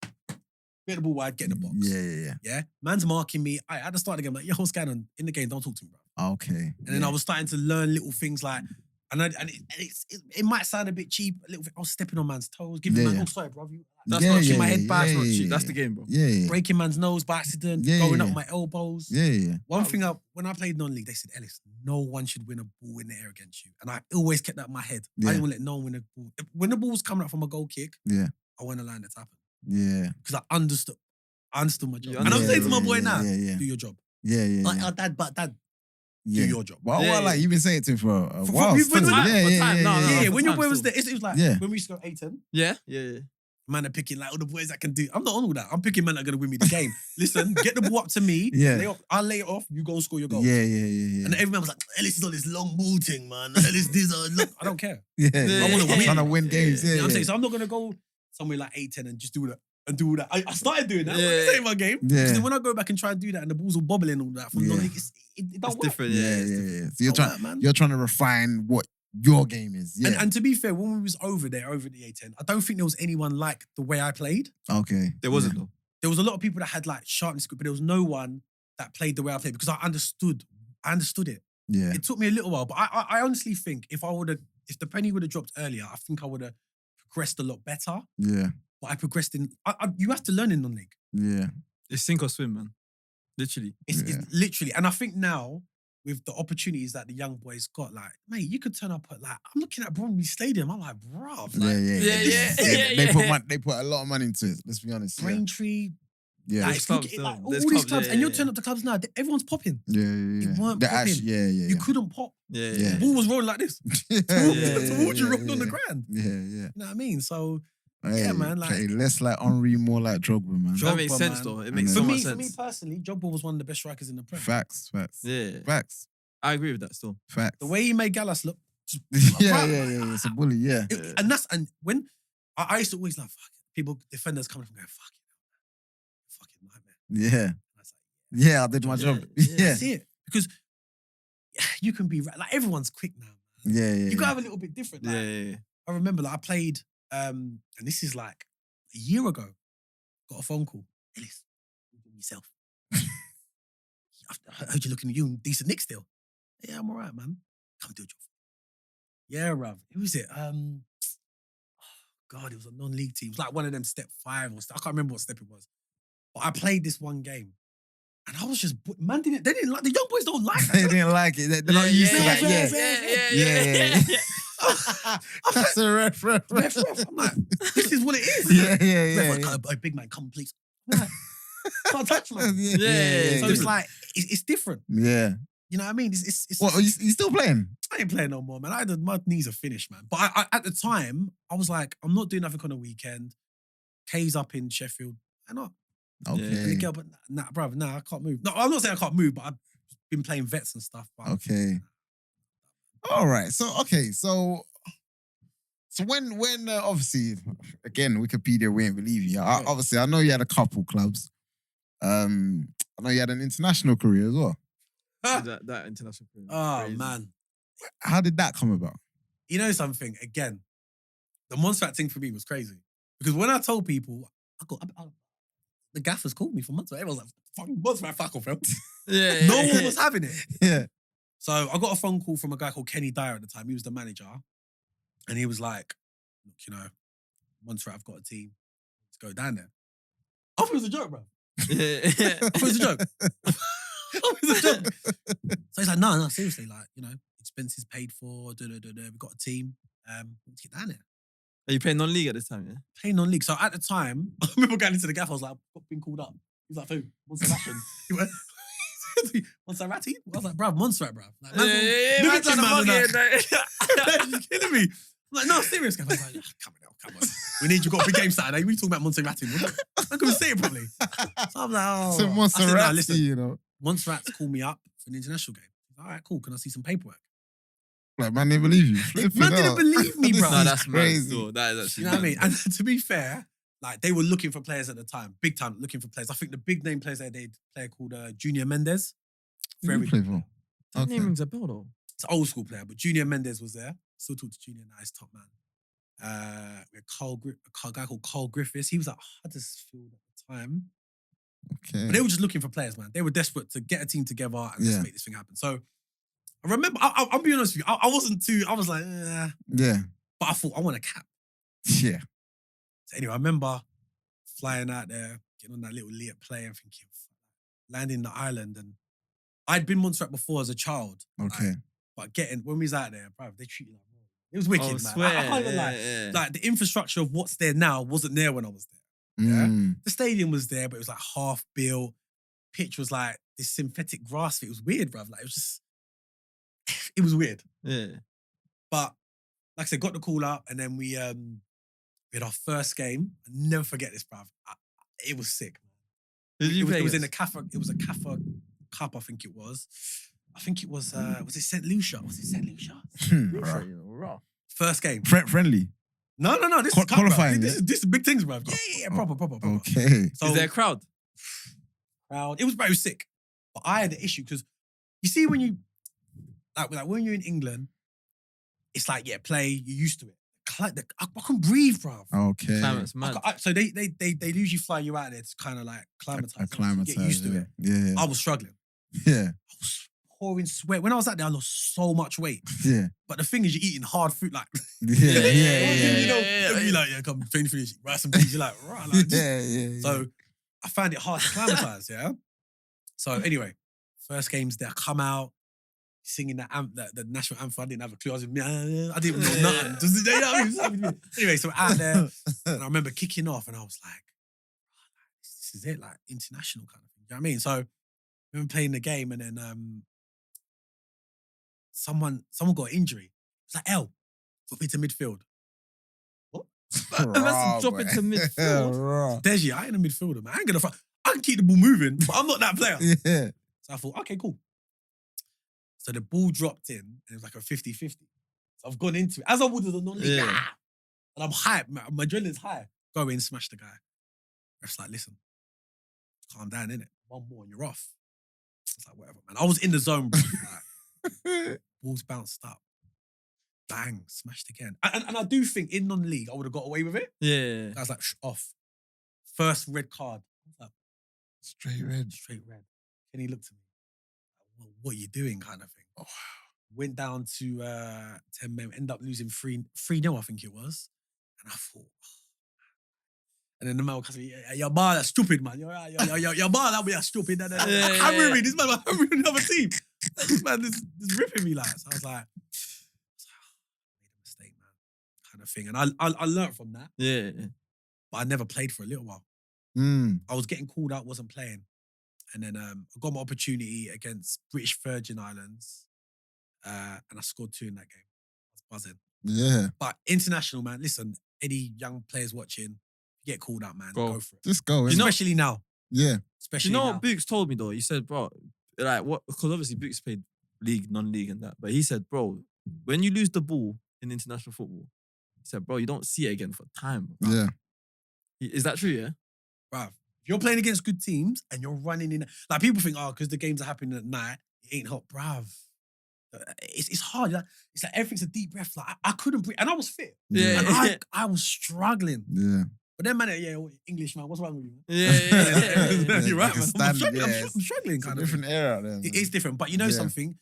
get the ball wide, get in the box. yeah, yeah, Yeah, man's marking me. I had to start the game like, yo, what's going on in the game? Don't talk to me, bro. yeah. Okay. And then I was starting to learn little things like, it might sound a bit cheap, a little bit. I was stepping on man's toes, giving Yeah, man, yeah. oh sorry, bro. That's Yeah, not yeah, cheap. my head yeah, back. That's not yeah, cheap. yeah, That's the game, bro. Yeah, yeah, breaking man's nose by accident, Yeah, going yeah, up yeah. my elbows. yeah, yeah. One thing when I played non-league, they said, Ellis, no one should win a ball in the air against you. And I always kept that in my head. Yeah. I didn't want to let no one win a ball. When the ball was coming up from a goal kick, Yeah. I went to line that's happened. Yeah. Because I understood my job. You And I'm understood. saying to my boy yeah, now, yeah, yeah. do your job. Yeah, yeah, Like, yeah. dad, yeah. do your job. Well, Yeah, like yeah. you've been saying it to him for a For- while. for- still. for time, yeah, for yeah, time, yeah, no, yeah, no, Yeah, yeah. for when your time boy was still. there, it was like, Yeah. when we used to go 8-10, Yeah. man are picking like all the boys that can do. I'm not on all that. I'm picking men that are going to win me the game. Listen, get the ball up to me. Yeah. I'll lay it off. You go and score your goal. Yeah, yeah, yeah, And yeah. everyone was like, Ellis is on this long ball thing, man. Ellis, I don't care. Yeah, Yeah, yeah. I wanna win. Trying to win games. You Yeah, know what I'm yeah. saying? So I'm not going to go somewhere like 8-10 and just do that. And do all that. I started doing that. Yeah. This ain't my game. Yeah. Because then when I go back and try and do that and the balls are bobbling and all that from Yeah. non-league, it don't It's work. different. Yeah, Yeah, yeah, it's yeah, different. yeah. So you're Don't trying, work, man. you're trying to refine what your game is. Yeah. And to be fair, when we was over the 8-10, I don't think there was anyone like the way I played. Okay. There wasn't though. There was a lot of people that had like sharpness, but there was no one that played the way I played because I understood it. Yeah. It took me a little while, but I honestly think if the penny would have dropped earlier, I think I would have progressed a lot better. Yeah. But I progressed you have to learn in non-league. Yeah. It's sink or swim, man. Literally. It's Yeah. literally, and I think now with the opportunities that the young boys got, like, mate, you could turn up at like, I'm looking at Bromley Stadium, I'm like, bruv, Yeah, like, yeah. yeah. They put a lot of money into it. Let's be honest. Yeah. Braintree, Yeah. like, There's clubs look at it, still. like, all There's these clubs, clubs, yeah, and you're yeah. turning up the clubs now, everyone's popping. Yeah, yeah, yeah. weren't They're popping. actually, yeah, yeah, You yeah. couldn't pop. Yeah, Yeah. The yeah. ball was rolling like this. yeah, Towards you, rolling on the yeah. ground. Yeah, yeah. You know what I mean? So Hey, man, like- okay, less like Henri, more like Drogba, man. Drogba, That makes sense man. though. It I makes know. so for much me sense. personally, Drogba was one of the best strikers in the Premier. Facts. Yeah. Facts. I agree with that still. Facts. The way he made Gallas look, just, yeah, yeah. It's a bully, yeah. and when I used to always like fuck it. People, defenders coming from going, fucking nightmare. Yeah. And I was like, Yeah, I did my job. yeah. Yeah. that's it. Because you can be like everyone's quick now. Man. Yeah, yeah. You gotta have a little bit different. Like, Yeah. I remember like I played, and this is like a year ago. Got a phone call. Ellis, what are you doing yourself? I heard you looking at you in decent nick still. Yeah, I'm all right, man. Come do a job. Yeah, bruv. Who was it? God, it was a non-league team. It was like one of them step 5 or I can't remember what step it was. But I played this one game. And I was just, man, they didn't like, the young boys don't like They that. didn't like it. They're not used to that. Yeah. yeah. That's a ref. Ref. I'm like, this is what it is. Yeah, yeah, Ref, yeah. like, "Oh, big man, come please. I'm like, can't touch man. Yeah, Yeah. So it's like, it's different. Yeah. You know what I mean? It's What, are you still playing? I ain't playing no more, man. My knees are finished, man. But I at the time, I was like, I'm not doing nothing on the weekend. Kay's up in Sheffield. Why not? Okay. And the girl, but nah, bruv, nah, I can't move. No, I'm not saying I can't move, but I've been playing vets and stuff. But Okay. All right. So So when obviously, again, Wikipedia, we ain't believe you. Obviously, I know you had a couple clubs. I know you had an international career as well. that international career. Oh, Crazy. man. How did that come about? You know something? Again, the Montserrat thing for me was crazy. Because when I told people, the gaffers called me for Montserrat. Everyone was like, fucking Montserrat, fuck off, bro. Yeah, No one was having it. Yeah. So I got a phone call from a guy called Kenny Dyer at the time. He was the manager. And he was like, look, you know, Montserrat, I've got a team. Let's go down there. I thought it was a joke, bro. I thought it was a joke. I thought it was a joke. So he's like, no, seriously, like, you know, expenses paid for, we've got a team. Let's get down there. Are you playing non-league at this time, yeah? Playing non-league. So at the time, I remember going into the gaff, I was like, I've been called up. He was like, who? Montserrat. He went, Montserrat? I was like, bruv, Montserrat, bruv. Like, man's on the market. You're kidding me. I'm like, no, serious. I was like, come on. We need you. Got a big game Saturday. We talking about Montserrat. I couldn't say it properly. So I'm like, oh. So Montserrat, nah, listen, you know. Montserrat's called me up for an international game. All right, cool. Can I see some paperwork? Like, man, they believe you. Man didn't believe me, bro. No, that's crazy. crazy. That is actually You know what I mean? And to be fair, like they were looking for players at the time, big time looking for players. I think the big name players they'd player called Junior Mendes. Very play for. That Okay. name rings a bell though. It's an old school player, but Junior Mendes was there. Still talk to Junior now, he's top man. We had a guy called Carl Griffiths. He was at Huddersfield at the time. Okay. But they were just looking for players, man. They were desperate to get a team together and Yeah. just make this thing happen. So I remember, I'll be honest with you, I wasn't too, I was like, Yeah. but I thought I want a cap. Yeah. So anyway, I remember flying out there, getting on that little Leah plane and thinking, landing in the island. And I'd been Montserrat before as a child. Okay. But when we was out there, bro, they treated like, it was wicked, Oh, man. swear. I can't even lie. Yeah. Like the infrastructure of what's there now wasn't there when I was there. Yeah. Mm. The stadium was there, but it was like half built. Pitch was like this synthetic grass. It was weird, bruv. Like it was just, it was weird. Yeah. But like I said, got the call up, and then we had our first game. I'll never forget this, bruv. It was sick. Who did you play It was in against? it was a Kafa Cup, I think it was. Was it St. Lucia? Was it St. Lucia? Right. Rough. First game. Friendly. No. This is cup, qualifying, bruv. yeah? This is big things, bruv. Yeah. Proper. Okay. So, Is there a crowd? It was sick. But I had the issue because you see when you like when you're in England, it's like, yeah, play, you're used to it. I couldn't breathe, bruv. Okay. Climate's mad. So they usually fly you out there to kind of like climatize, Acclimatize. get used to it. Yeah. I was struggling. Yeah. I was pouring sweat. When I was out there, I lost so much weight. Yeah. But the thing is, you're eating hard food, like Yeah. you know, you're like, yeah, come train finish, rice and beans. You're like, right, like, just- Yeah. So I found it hard to climatize, yeah. So anyway, first games there, I come out singing the national anthem. I didn't have a clue. I didn't even know nothing. Just, you know what I mean? Anyway, so out there, and I remember kicking off, and I was like, this is it, like international kind of thing. You know what I mean? So I remember playing the game, and then someone got an injury. It's like, put me to midfield. And that's a drop into midfield. Deji, I ain't a midfielder, man. I can keep the ball moving, but I'm not that player. Yeah. So I thought, okay, cool. So the ball dropped in, and it was like a 50-50. So I've gone into it, as I would as a non-league. Yeah. And I'm hyped, my adrenaline's high. Go in, smash the guy. Ref's like, listen, calm down, innit? One more and you're off. I was like, whatever, man. I was in the zone, bro. Like, balls bounced up. Bang, smashed again. And I do think in non-league, I would have got away with it. Yeah. I was like, off. First red card. I was like, Straight red. straight red. Kenny looked at me. Well, what are you doing, kind of thing. Oh, went down to 10 men, ended up losing 3-0, I think it was. And I thought, and then the man was like, your bar, that's stupid, man. Your bar, that be stupid. Hammering me. This man was hammering another team. This man is ripping me like. So I was like, made a mistake, man. Kind of thing. And I learned from that. Yeah. But I never played for a little while. I was getting called out, wasn't playing. And then I got my opportunity against British Virgin Islands. And I scored 2 in that game. I was buzzing. Yeah. But international, man, listen, any young players watching, you get called out, man. Go for it. Just go. Especially now. Yeah. Especially You know now. what Books told me though? He said, bro, like what? Because obviously Books played league, non-league, and that. But he said, bro, when you lose the ball in international football, he said, bro, you don't see it again for time. Bro. Yeah. Is that true, yeah? Bruv, if you're playing against good teams and you're running in, like people think, because the games are happening at night, it ain't hot, bruv. It's hard. Like, it's like everything's a deep breath. Like I couldn't breathe, and I was fit. Yeah. And I was struggling. Yeah. But then, man, English man, what's wrong with you? Man? Yeah. You're right, man. I'm Standard, struggling. It's a Kind of different thing. era out there. It man. is different, but you know Yeah. something.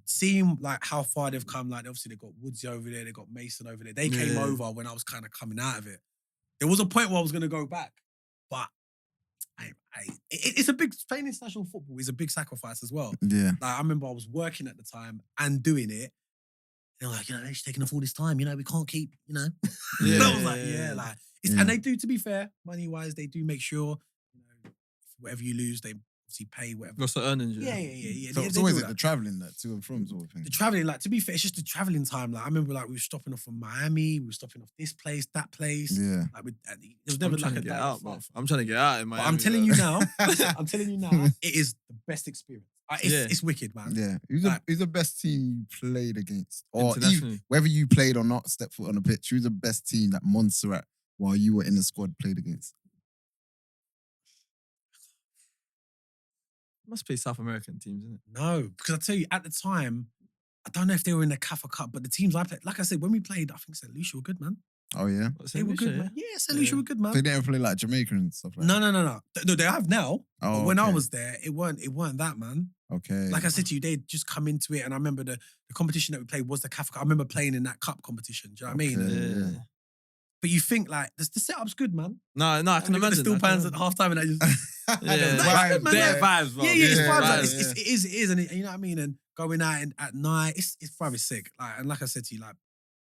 Seeing like how far they've come, like obviously they got Woodsy over there, they got Mason over there. They came Yeah. over when I was kind of coming out of it. There was a point where I was going to go back, but it's a big playing international football is a big sacrifice as well. Yeah. Like I remember I was working at the time and doing it. They're like, it's taking up all this time. We can't keep, Yeah. And I was like, Yeah. and they do, to be fair, money wise, they do make sure, whatever you lose, they obviously pay whatever. What's the earnings? Yeah. So They it's do always that. like the traveling that to and from sort of thing. The traveling, like to be fair, it's just the traveling time. Like I remember, like we were stopping off from Miami, we were stopping off this place, that place. Yeah. Like it was I'm never trying like to a get day out, flight. bro. I'm trying to get out in But Miami. I'm telling you now, Yeah. it is the best experience. It's wicked, man. Yeah. Who's the best team you played against? Or Internationally. whether you played or not, step foot on the pitch, who's the best team that Montserrat, while you were in the squad, played against? Must play South American teams, isn't it? No, because I tell you, at the time, I don't know if they were in the CAFA Cup, but the teams I played, like I said, when we played, I think St. Lucia were good, man. Oh, yeah? They were good, man. Yeah, St. Lucia were good, man. They didn't play like Jamaica and stuff like No, that? No, they have now. Oh, But when I okay. was there, it weren't that, man. Okay. Like I said to you, they'd just come into it, and I remember the competition that we played was the CAFA Cup. I remember playing in that cup competition. Do you know what I mean? Okay. And- Yeah. But you think like the setup's good, man. No, I can And we got the imagine. steel I can pans at imagine. half time, and I just Yeah, Vibes, man, Their yeah. vibes, bro. it's Yeah, vibes. Like, vibes, it is, and you know what I mean. And going out at night, it's probably sick. Like and like I said to you, like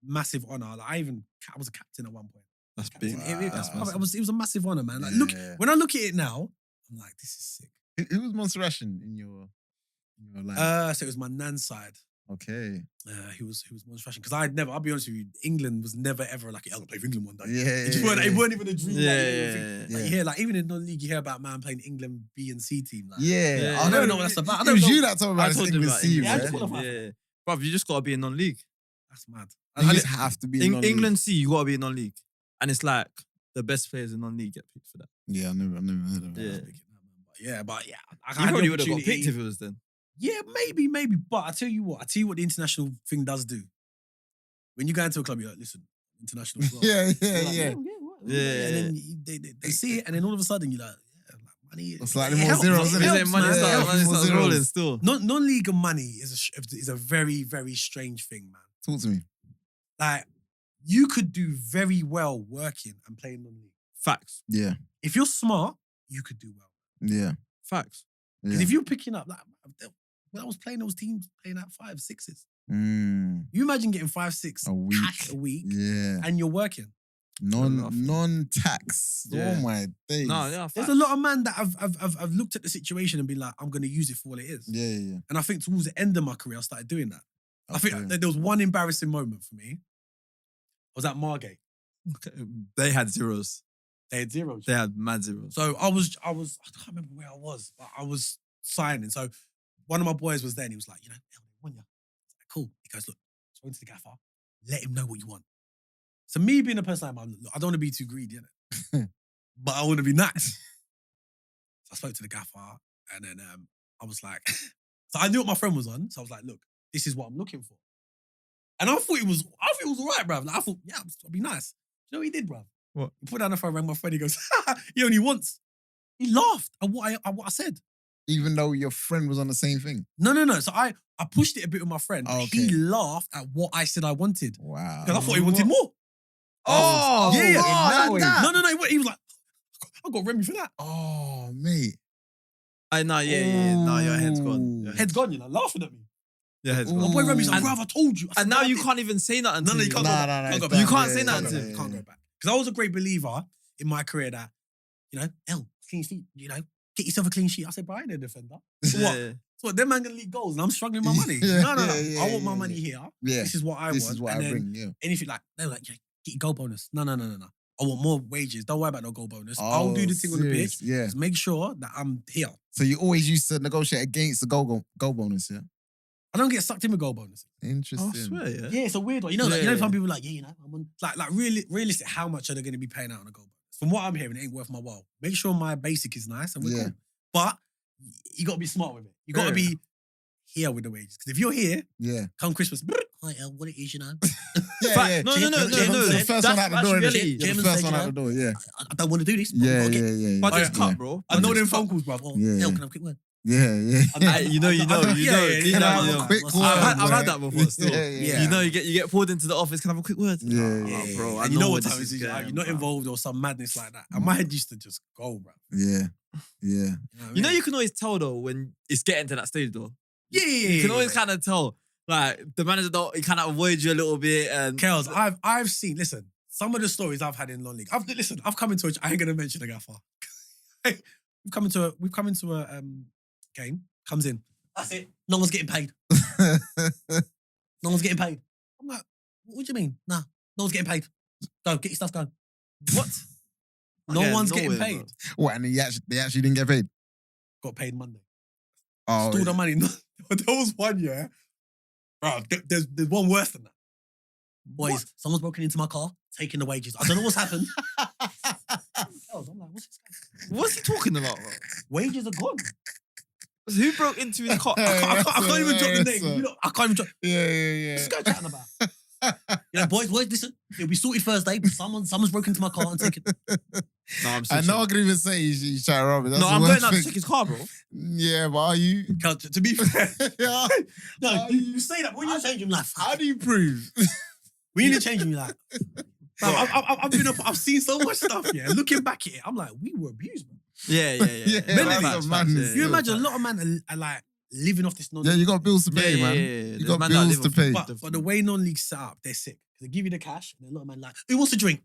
massive honor. Like I was a captain at one point. That's big. Wow. It was a massive honor, man. Like Yeah. when I look at it now, I'm like, this is sick. Who was Montserratian in your line? So it was my nan's side. Okay. He was Montserratian because I'll be honest with you, England was never ever like, I'm gonna play for England one day. Yeah. It just weren't even a dream. Yeah. Like you hear, like even in non-league, you hear about man playing England B and C team. Like, Yeah. Yeah. I don't know what that's about. I It don't was know. you that told me I about this told him England about C, Yeah, I just right? wanna find Yeah. Bro, you just got to be in non-league. That's mad. You just have to be in non-league. England C, you got to be in non-league. And it's like the best players in non-league get picked for that. Yeah, I never heard of Yeah. that. But yeah, I You had the probably would have got opportunity. picked if it was then. Yeah, maybe. But I tell you what the international thing does do. When you go into a club, you're like, listen, international. Club. Yeah, You're yeah, like, yeah. what? Yeah. And then they see it, and then all of a sudden you're like, money. It's like the it more helps, zeros, it isn't it? Is helps, it money man. Yeah, starts, yeah, money more starts zeros. rolling still? Non-league money is a very, very strange thing, man. Talk to me. Like, you could do very well working and playing non-league. Facts. Yeah, If you're smart, you could do well. yeah, Facts. Because yeah. if you're picking up, like, when I was playing those teams, playing out 5, 6s, Mm, you imagine getting 5, 6 a week. cash a week Yeah. and you're working. Non-tax. Yeah. Oh my days. No, yeah, There's facts. a lot of man that I've looked at the situation and been like, I'm going to use it for what it is. Yeah, yeah, And I think towards the end of my career, I started doing that. I think Okay. there was one embarrassing moment for me. I was at Margate. They had zeros. They had zeros. They had mad zeros. So I can't remember where I was, but I was signing. So one of my boys was there and he was like, El, they want you. I was like, cool. He goes, look, go into the gaffer, let him know what you want. So me being a person I don't want to be too greedy, innit? But I want to be nice. So I spoke to the gaffer and then I was like, so I knew what my friend was on. So I was like, look, this is what I'm looking for. And I thought it was all right, bruv. Like, I thought, yeah, I'll be nice. You know what he did, bruv? What? He put down the phone, rang my friend, he goes, he only wants. He laughed at what I said. Even though your friend was on the same thing. No. So I pushed it a bit with my friend. Oh, He okay. laughed at what I said I wanted. Wow. Because I thought he wanted more. Oh, yeah. in that way. No. He was like, I got Remy for that. Oh, mate. No, yeah. No, your head's gone. Your Head's gone, laughing at me. Your head's Ooh. My gone. boy Remy's like, And- bruv, I told you. I said, And now "No, I you didn't." can't even say nothing. No, to you me. can't Nah, go back. nah, Can't go it's back. You done. can't say Yeah, nothing yeah, to yeah, him. yeah, Can't yeah. go back. Because I was a great believer in my career that, clean sheet, get yourself a clean sheet. I said, bro, I ain't a defender. So what? Yeah. So what, them man gonna leak goals and I'm struggling with my money. Yeah, No. yeah, I want my yeah, money yeah. here. Yeah. This is what I This want. is what and I then bring, yeah. anything like, they were like, yeah, get your goal bonus. No. I want more wages. Don't worry about no goal bonus. I'll do the thing on the serious, pitch. Yeah. Just make sure that I'm here. So you always used to negotiate against the goal bonus, yeah? I don't get sucked in with goal bonus. Interesting. I swear, yeah. Yeah, it's a weird one. You know, like, Yeah, you know, yeah. some people are like, yeah, you know, I'm on really realistic. How much are they going to be paying out on a goal bonus? From what I'm hearing, it ain't worth my while. Make sure my basic is nice and we're Yeah. cool. But you got to be smart with it. You got to Yeah. be here with the wages. Because if you're here, Yeah. come Christmas, hi, what it is, you know. Yeah, Fact. yeah. No. The first one out the That's door. reality. You're the Chairman first said, one you out the door. Yeah. I don't want to do this. But Yeah, I've got to get- yeah. Budget's yeah. cut, bro. I know Budget's them cut. phone calls, bro. Oh, Yeah, hell, yeah. can I have a quick word? Yeah, yeah. You know. Can I have a quick word, I've had man? that before. Still, Yeah, yeah. you know, you get pulled into the office. Can I have a quick word? Yeah, Oh, yeah, bro. I And you know what where time this it is. going, You're not bro. involved or some madness like that. And my head used to just go, bro. Yeah. Yeah. You know, you can always tell though when it's getting to that stage though. Yeah. You can always kind of tell. Like the manager don't, he kind of avoids you a little bit. And Kels, I've seen. Listen, some of the stories I've had in non-league. I've come into. I ain't gonna mention the gaffer. We've come into a game. Comes in. That's it. No one's getting paid. No one's getting paid. I'm like, what do you mean? Nah, no one's getting paid. Go get your stuff done. What? No Okay, one's no getting way, paid. bro. What? And they actually didn't get paid. Got paid Monday. Oh, Stole the money. There was one, yeah. Bro, there's one worse than that. Boys, someone's broken into my car, taking the wages. I don't know what's happened. I'm like, what's this guy? What's he talking about, bro? Wages are gone. Who broke into his car? I can't even drop the name. Yes, You know, I can't even drop. yeah. What's this guy chatting about? You know, boys, listen. It'll be sorted Thursday. Someone's broken into my car and taken. No, I'm I know I can even say he's trying to rob it. That's No, the I'm worst going out to thing. check his car, bro. Yeah, but are you? To be fair, Yeah. no, you say that when you change him, like, How do you prove? when you change him, you're like, I've seen so much stuff. Yeah, looking back at it, I'm like, we were abused, man. Yeah. Yeah, that's Facts, a madness. facts, You Yeah. imagine a lot of men are like living off this non. Yeah, you got bills to pay, man. You got bills to pay. But the way non-league's set up, they're sick. They give you the cash, and a lot of men like, who wants a drink?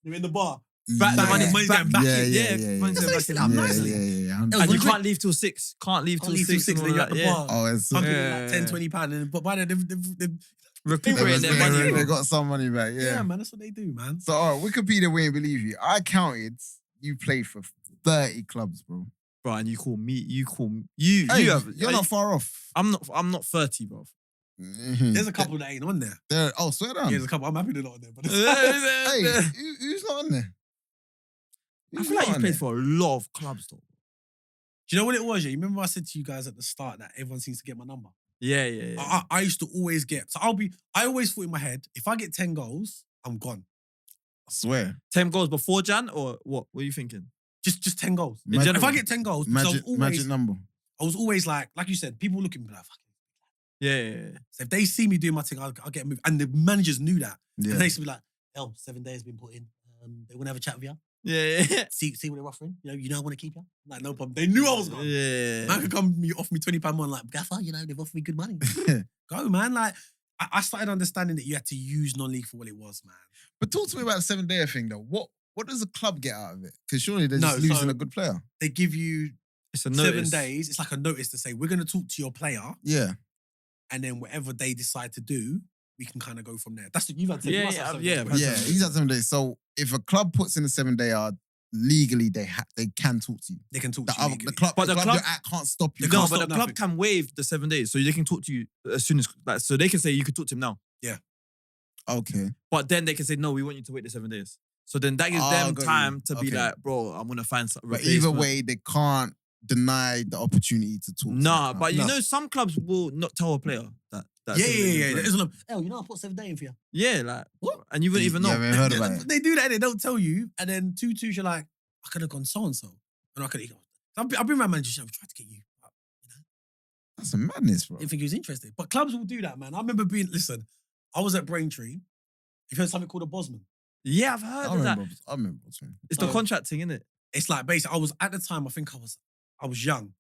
They're in the bar. Back the Yeah. money's getting back in. Yeah. Money's That's getting what back they in. said. Yeah. That And was you great. can't leave till 6. Can't leave till 6. Then you're at the bar. Oh, it's Pumping Yeah. like 10, 20 £. But by then, they've Recuperating their money. They got some money back. yeah, Yeah. man, that's what they do, man. So, all right, Wikipedia wouldn't believe you. I counted. You played for 30 clubs, bro. Bro, and you call me. You. Hey, You have. you're not far off. I'm not 30, bro. Mhm. There's a couple that ain't on there. Swear Yeah, down. there's a couple. I'm happy they're not on there. But Hey, I who's not on there? Who's feel like not you on played there? for a lot of clubs, though. do you know what it was? Yeah, you remember I said to you guys at the start that everyone seems to get my number. Yeah. I used to always get. So I always thought in my head, if I get 10 goals, I'm gone. I swear. 10 goals before Jan, or what? What are you thinking? Just 10 goals. Magic- If general. I get 10 goals, because Magic number. I was always like you said, people look at me like, fuck it. Yeah. So if they see me doing my thing, I'll get moved. And the managers knew that. Yeah. And they used to be like, 7 days been put in. They want to have a chat with you. Yeah. See what they're offering. You know I want to keep you. I'm like, no problem. They knew I was gone. Yeah. Man could offer me £20 more. Like, Gaffer, they've offered me good money. Go, man. Like, I started understanding that you had to use non-league for what it was, man. But talk to me about the 7-day thing, though. What does the club get out of it? Because surely they're just No, losing so- a good player. They give you It's a 7 notice. days. It's like a notice to say, we're going to talk to your player. Yeah. And then whatever they decide to do, we can kind of go from there. That's what you've had to Yeah, you must yeah, have 7 yeah, days, but- right? Yeah, he's at 7 days. So if a club puts in a 7-day yard, legally they can talk to you. They can talk The, to you. other, legally. the club, But the the club club- you're at can't stop you. They No, can't but the stop club nothing. can waive the 7 days, so they can talk to you as soon as, like, so they can say you could talk to him now. Okay. But then they can say, no, we want you to wait the 7 days. So then that gives Oh, them got you. time to be Okay. like, bro, I'm gonna find some. But either way, they can't deny the opportunity to talk. to Nah, the but you club. know, some clubs will not tell a player that. Yeah. 7 days is There's break. I put 7 days in for you. Yeah, like What? and you wouldn't even know. You haven't heard about it. They do that, they don't tell you. And then 2-2, you're like, I could have gone so-and-so. And I could have I've been around managers, I've tried to get you. But, That's a madness, bro. I didn't think he was interested. But clubs will do that, man. I remember I was at Braintree. You've heard something called a Bosman. Yeah, I've heard I of that. remember. What's name. It's the So- contracting, isn't it? It's like basically, I was at the time, I think I was young.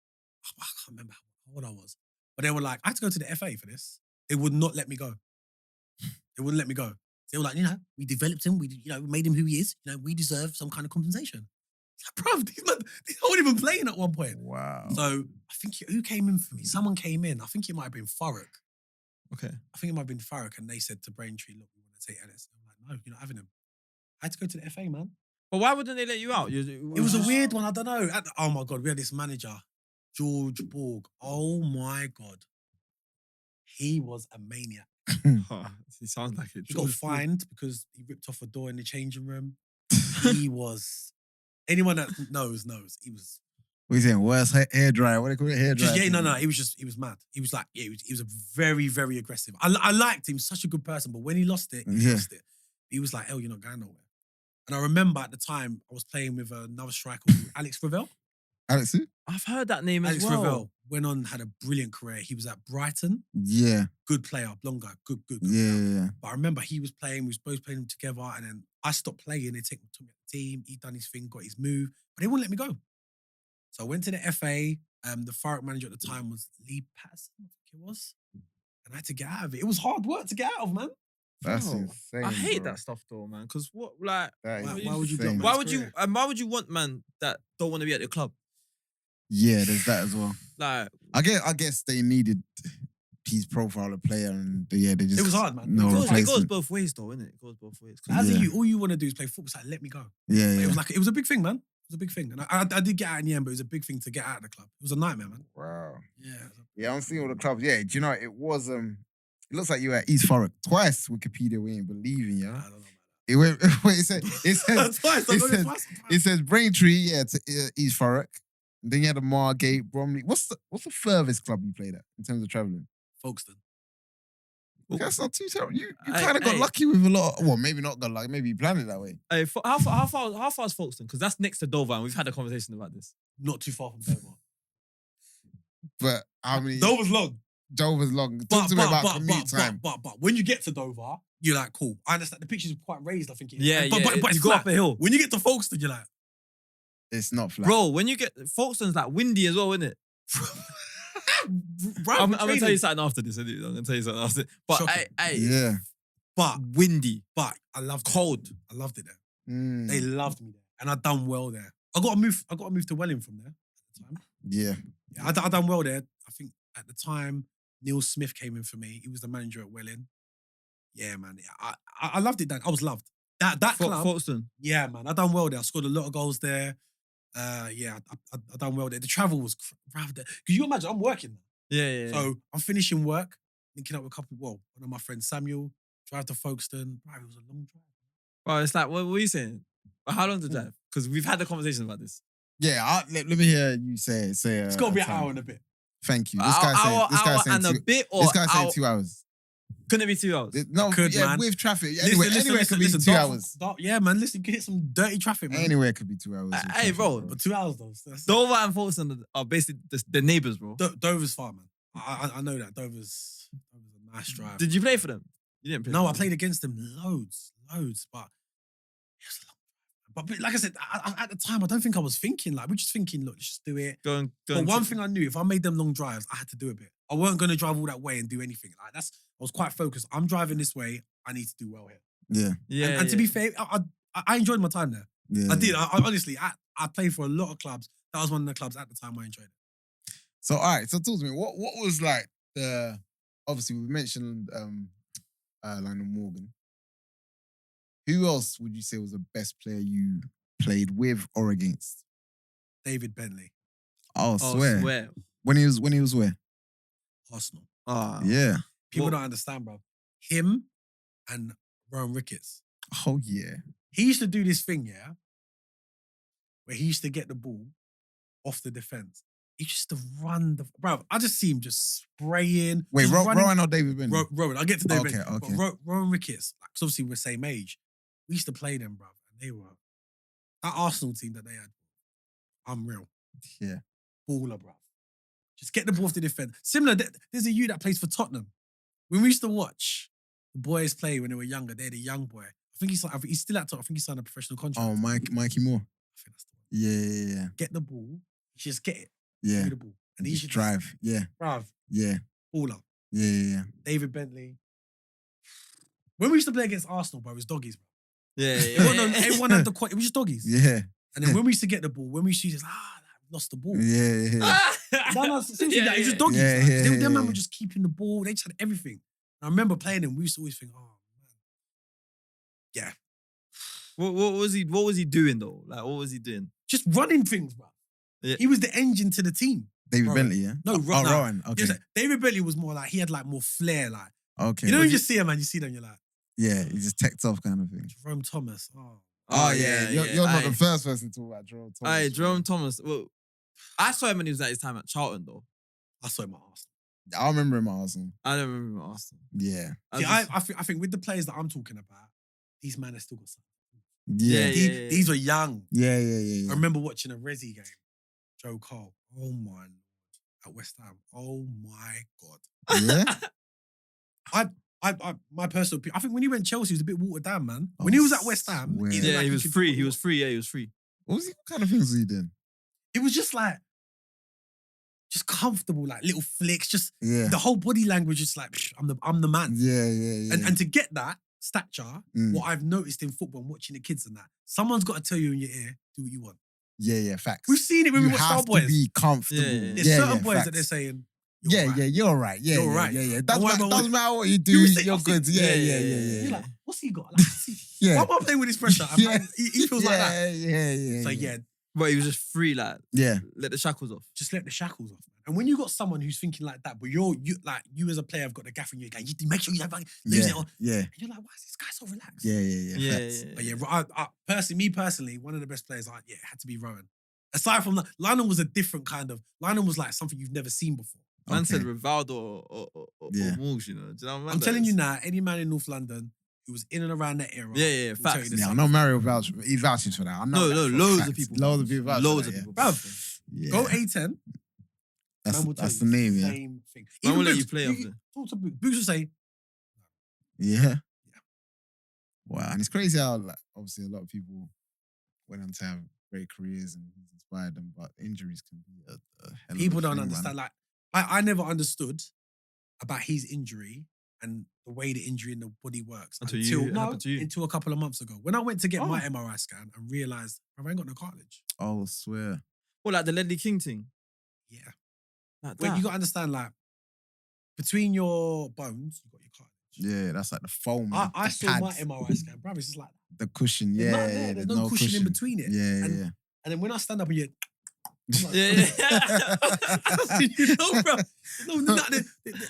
I can't remember how old I was. But they were like, I had to go to the FA for this. They would not let me go. They wouldn't let me go. They were like, we developed him, we made him who he is. We deserve some kind of compensation. It's like, bro, they weren't even playing at one point. Wow. So I think who came in for me? Someone came in. I think it might have been Farrick. Okay. I think it might have been Farrick, and they said to Braintree, look, we want to take Ellis. I'm like, no, you're not having him. I had to go to the FA, man. But why wouldn't they let you out? It was a weird one. I don't know. Oh my God, we had this manager, George Borg. Oh my God. He was a maniac. He sounds like it. He got fined because he ripped off a door in the changing room. He was. Anyone that knows. He was. What are you saying? Worst hair dryer. What do they call it? Hair dryer. No. He was mad. He was like, he was a very, very aggressive. I liked him. Such a good person. But when he lost it, he lost it. He was like, "Oh, you're not going nowhere." And I remember at the time I was playing with another striker called Alex Ravel. Alex who? I've heard that name Alex as well. Ravel went on, had a brilliant career. He was at Brighton. Yeah. Good player, blonde guy. Good. Yeah. But I remember he was playing, we was both playing together, and then I stopped playing. They took me to the team. He done his thing, got his move, but they wouldn't let me go. So I went to the FA. The Thurrock manager at the time was Lee Patterson, I think it was. And I had to get out of it. It was hard work to get out of, man. That's Bro, insane. I hate bro. that stuff though, man. Because what, like, That is Why would you do it, insane. man? why would you want man that don't want to be at the club? Yeah, there's that as well. Like, I guess they needed his profile of player, and they just It was hard, man. No It goes- it goes replacement. both ways though, innit? It goes both ways. 'Cause As a Yeah. youth, all you want to do is play football. It's like, let me go. Yeah, It yeah. was like, it was a big thing, man. It was a big thing. And I did get out in the end, but it was a big thing to get out of the club. It was a nightmare, man. Wow. Yeah. Yeah, I'm seeing all the clubs. Yeah, do you know it was it looks like you were at East Thurrock twice. Wikipedia, we ain't believing, yeah. I don't know about It went. Wait, it says that. Twice. I it got says- it twice. it says Braintree, yeah, to East Thurrock. And then you had a Margate, Bromley. What's the furthest club you played at in terms of traveling? Folkestone. That's not too terrible. You Hey, kind of got hey. lucky with a lot. Well, maybe not got lucky. Maybe you planned it that way. hey, how far is Folkestone? Because that's next to Dover, and we've had a conversation about this. Not too far from Dover. But how many? Dover's long. Dover's long. Talk to me about commute time. But when you get to Dover, you're like, cool. I understand the pictures are quite raised, I think it is. Yeah, but, yeah. But it's you go flat. up a hill, When you get to Folkestone, you're like, It's not flat. bro. When you get Folkestone's like windy as well, isn't it? bro, I'm we're gonna tell you training. something after this. Anyway. I'm gonna tell you something after. But Shocking. hey, Yeah. But windy, I loved it. cold. I loved it there. Mm. They loved me there. And I done well there. I got to move to Welling from there at the time. Yeah. Yeah, I done well there. I think at the time, Neil Smith came in for me. He was the manager at Welling. Yeah, man. I loved it then. I was loved. That club. Folkestone. Yeah, man. I done well there. I scored a lot of goals there. Yeah, I done well there. The travel was rather there. Because you imagine, I'm working now. Yeah. So I'm finishing work, linking up with a couple, one of my friends, Samuel, drive to Folkestone. Bro, it was a long drive. Bro, it's like, what are you saying? How long to drive? Because we've had a conversation about this. Yeah. Let me hear you say. It's got to be an time. hour and a bit. Thank you. This Hour guy's saying and a two. bit, or This guy's saying hour, 2 hours. Couldn't it be 2 hours? No, Could, yeah, man. with traffic. Anywhere it could be 2 Dartford- hours. Yeah, man. Listen, you can hit some dirty traffic, man. Anywhere could be 2 hours. with Hey, traffic, bro, But 2 hours, though. That's, Dover and Folkestone are basically the neighbours, bro. Dover's far, man. I know that. Dover's a nice drive. Did you play for them? You didn't play. No, for I them. played against them loads, but it was a long drive. But like I said, at the time, I don't think I was thinking, like, we're just thinking, look, let's just do it. Go But and one thing I knew, if I made them long drives, I had to do a bit. I weren't going to drive all that way and do anything. Like I was quite focused. I'm driving this way. I need to do well here. Yeah. Yeah. And to be fair, I enjoyed my time there. Yeah. I did. I honestly, I played for a lot of clubs. That was one of the clubs at the time I enjoyed it. So all right. So talk to me. What was like the? Obviously, we mentioned Lionel Morgan. Who else would you say was the best player you played with or against? David Bentley, Oh, Oh, swear. swear. When he was where? Arsenal. Ah. Yeah. People What- don't understand, bro. Him and Rowan Ricketts. Oh yeah. He used to do this thing, yeah, where he used to get the ball off the defense. He used to run the bro. I just see him just spraying. Wait, just running- Rowan or David Bentley? Rowan. I'll get to David. Okay, Bentley. okay. But Rowan Ricketts, like, 'cause obviously we're same age. We used to play them, bro, and they were that Arsenal team that they had. Unreal. Yeah. Baller, bro. Just get the ball off the defense. Similar, there's a that plays for Tottenham. When we used to watch the boys play when they were younger, they're the young boy. I think he's still at Tottenham. I think he signed a professional contract. Oh, Mikey Moore. I think that's the one. Yeah. Get the ball, just get it. Yeah. Get the ball. And he Just should drive. Yeah. Bruv, Yeah. baller. Yeah. David Bentley. When we used to play against Arsenal, bro, it was doggies, bro. Yeah. Everyone had the it was just doggies. Yeah. And then when we used to get the ball, when we used to just lost the ball. Yeah. No, seriously, Yeah, like, it's just yeah. doggies. Yeah, like, yeah, them yeah, man yeah. were just keeping the ball. They just had everything. And I remember playing them. We used to always think, oh man, yeah, What was he doing though? Like, what was he doing? just running things, bro. Yeah. He was the engine to the team. David Rowan. Bentley, yeah? No, Oh, no. Rowan. Okay. Yes, David Bentley was more like, he had like more flair. Like, Okay. you know, when you just see a man, you see them, you're like, Yeah, he just teched off kind of thing. Jerome Thomas. Oh. Oh, yeah. You're not the first person to talk about Jerome Thomas. Aye, Jerome Thomas. Well, I saw him when he was at his time at Charlton, though. I saw him at Arsenal. I remember him at Arsenal. I don't remember him at Arsenal. Yeah. See, I think with the players that I'm talking about, these men have still got something. Yeah. These were young. Yeah. I remember watching a Resi game. Joe Cole. Oh my Lord. At West Ham. Oh my God. Yeah? My personal opinion, I think when he went Chelsea, he was a bit watered down, man. When he was at West Ham, swear. it Yeah, like he was could free. do He what was free. Yeah, he was free. What kind of things was he doing? It was just like, just comfortable, like little flicks, just Yeah. the whole body language is like, I'm the man. Yeah. And to get that stature, Mm. what I've noticed in football and watching the kids and that, someone's got to tell you in your ear, do what you want. Yeah, facts. We've seen it when you we watch Star have to Boys. be comfortable. Yeah. There's certain boys facts. that they're saying, You're right. Yeah, You're right. Yeah. But why- Doesn't matter what you do, You say- you're I'll say- good. Yeah. you're like, what's he got? Like, Yeah. why am I playing with this pressure? And Yeah. man, he feels like that. Yeah. So yeah, But he was just free, like, Yeah. let the shackles off. just let the shackles off, man. And when you got someone who's thinking like that, but you as a player have got the gaff in your game, you make sure you have like, lose it on. Yeah. And you're like, why is this guy so relaxed? Yeah. Facts. But yeah, me personally, one of the best players, it had to be Rowan. Aside from that, Lionel was a different kind of. Lionel was like something you've never seen before. Man Okay. said Rivaldo or Yeah. Wolves, you know. Do you know what I mean? I'm telling you now, any man in North London who was in and around that era, Yeah, will tell facts. you the Yeah, I same. know Mario vouches for that. I know No, that for loads facts. of people. Loads of people vouch Loads for of that, people. Bruv, Yeah. go A10. Man will tell That's the you name, yeah. Same thing. Man will let Boots, you play off there. Talk to Boots. Boots will say, Yeah. Wow, and it's crazy how, like, obviously a lot of people went on to have great careers and he's inspired them, but injuries can be a hell of a people don't thing, understand. man. Like, I never understood about his injury and the way the injury in the body works Until it happened to you. until a couple of months ago. When I went to get Oh. my MRI scan and realised I ain't got no cartilage. Oh, swear. Or like the Ledley King thing. Yeah. Like When that. you got to understand, like, between your bones, you got your cartilage. Yeah, that's like the foam. I the saw my pads, MRI scan, bro. It's just like, the cushion. there's Yeah, nothing there. There's no cushion in between it. Yeah. And then when I stand up and you, I'm like, Yeah. you know, bro. No,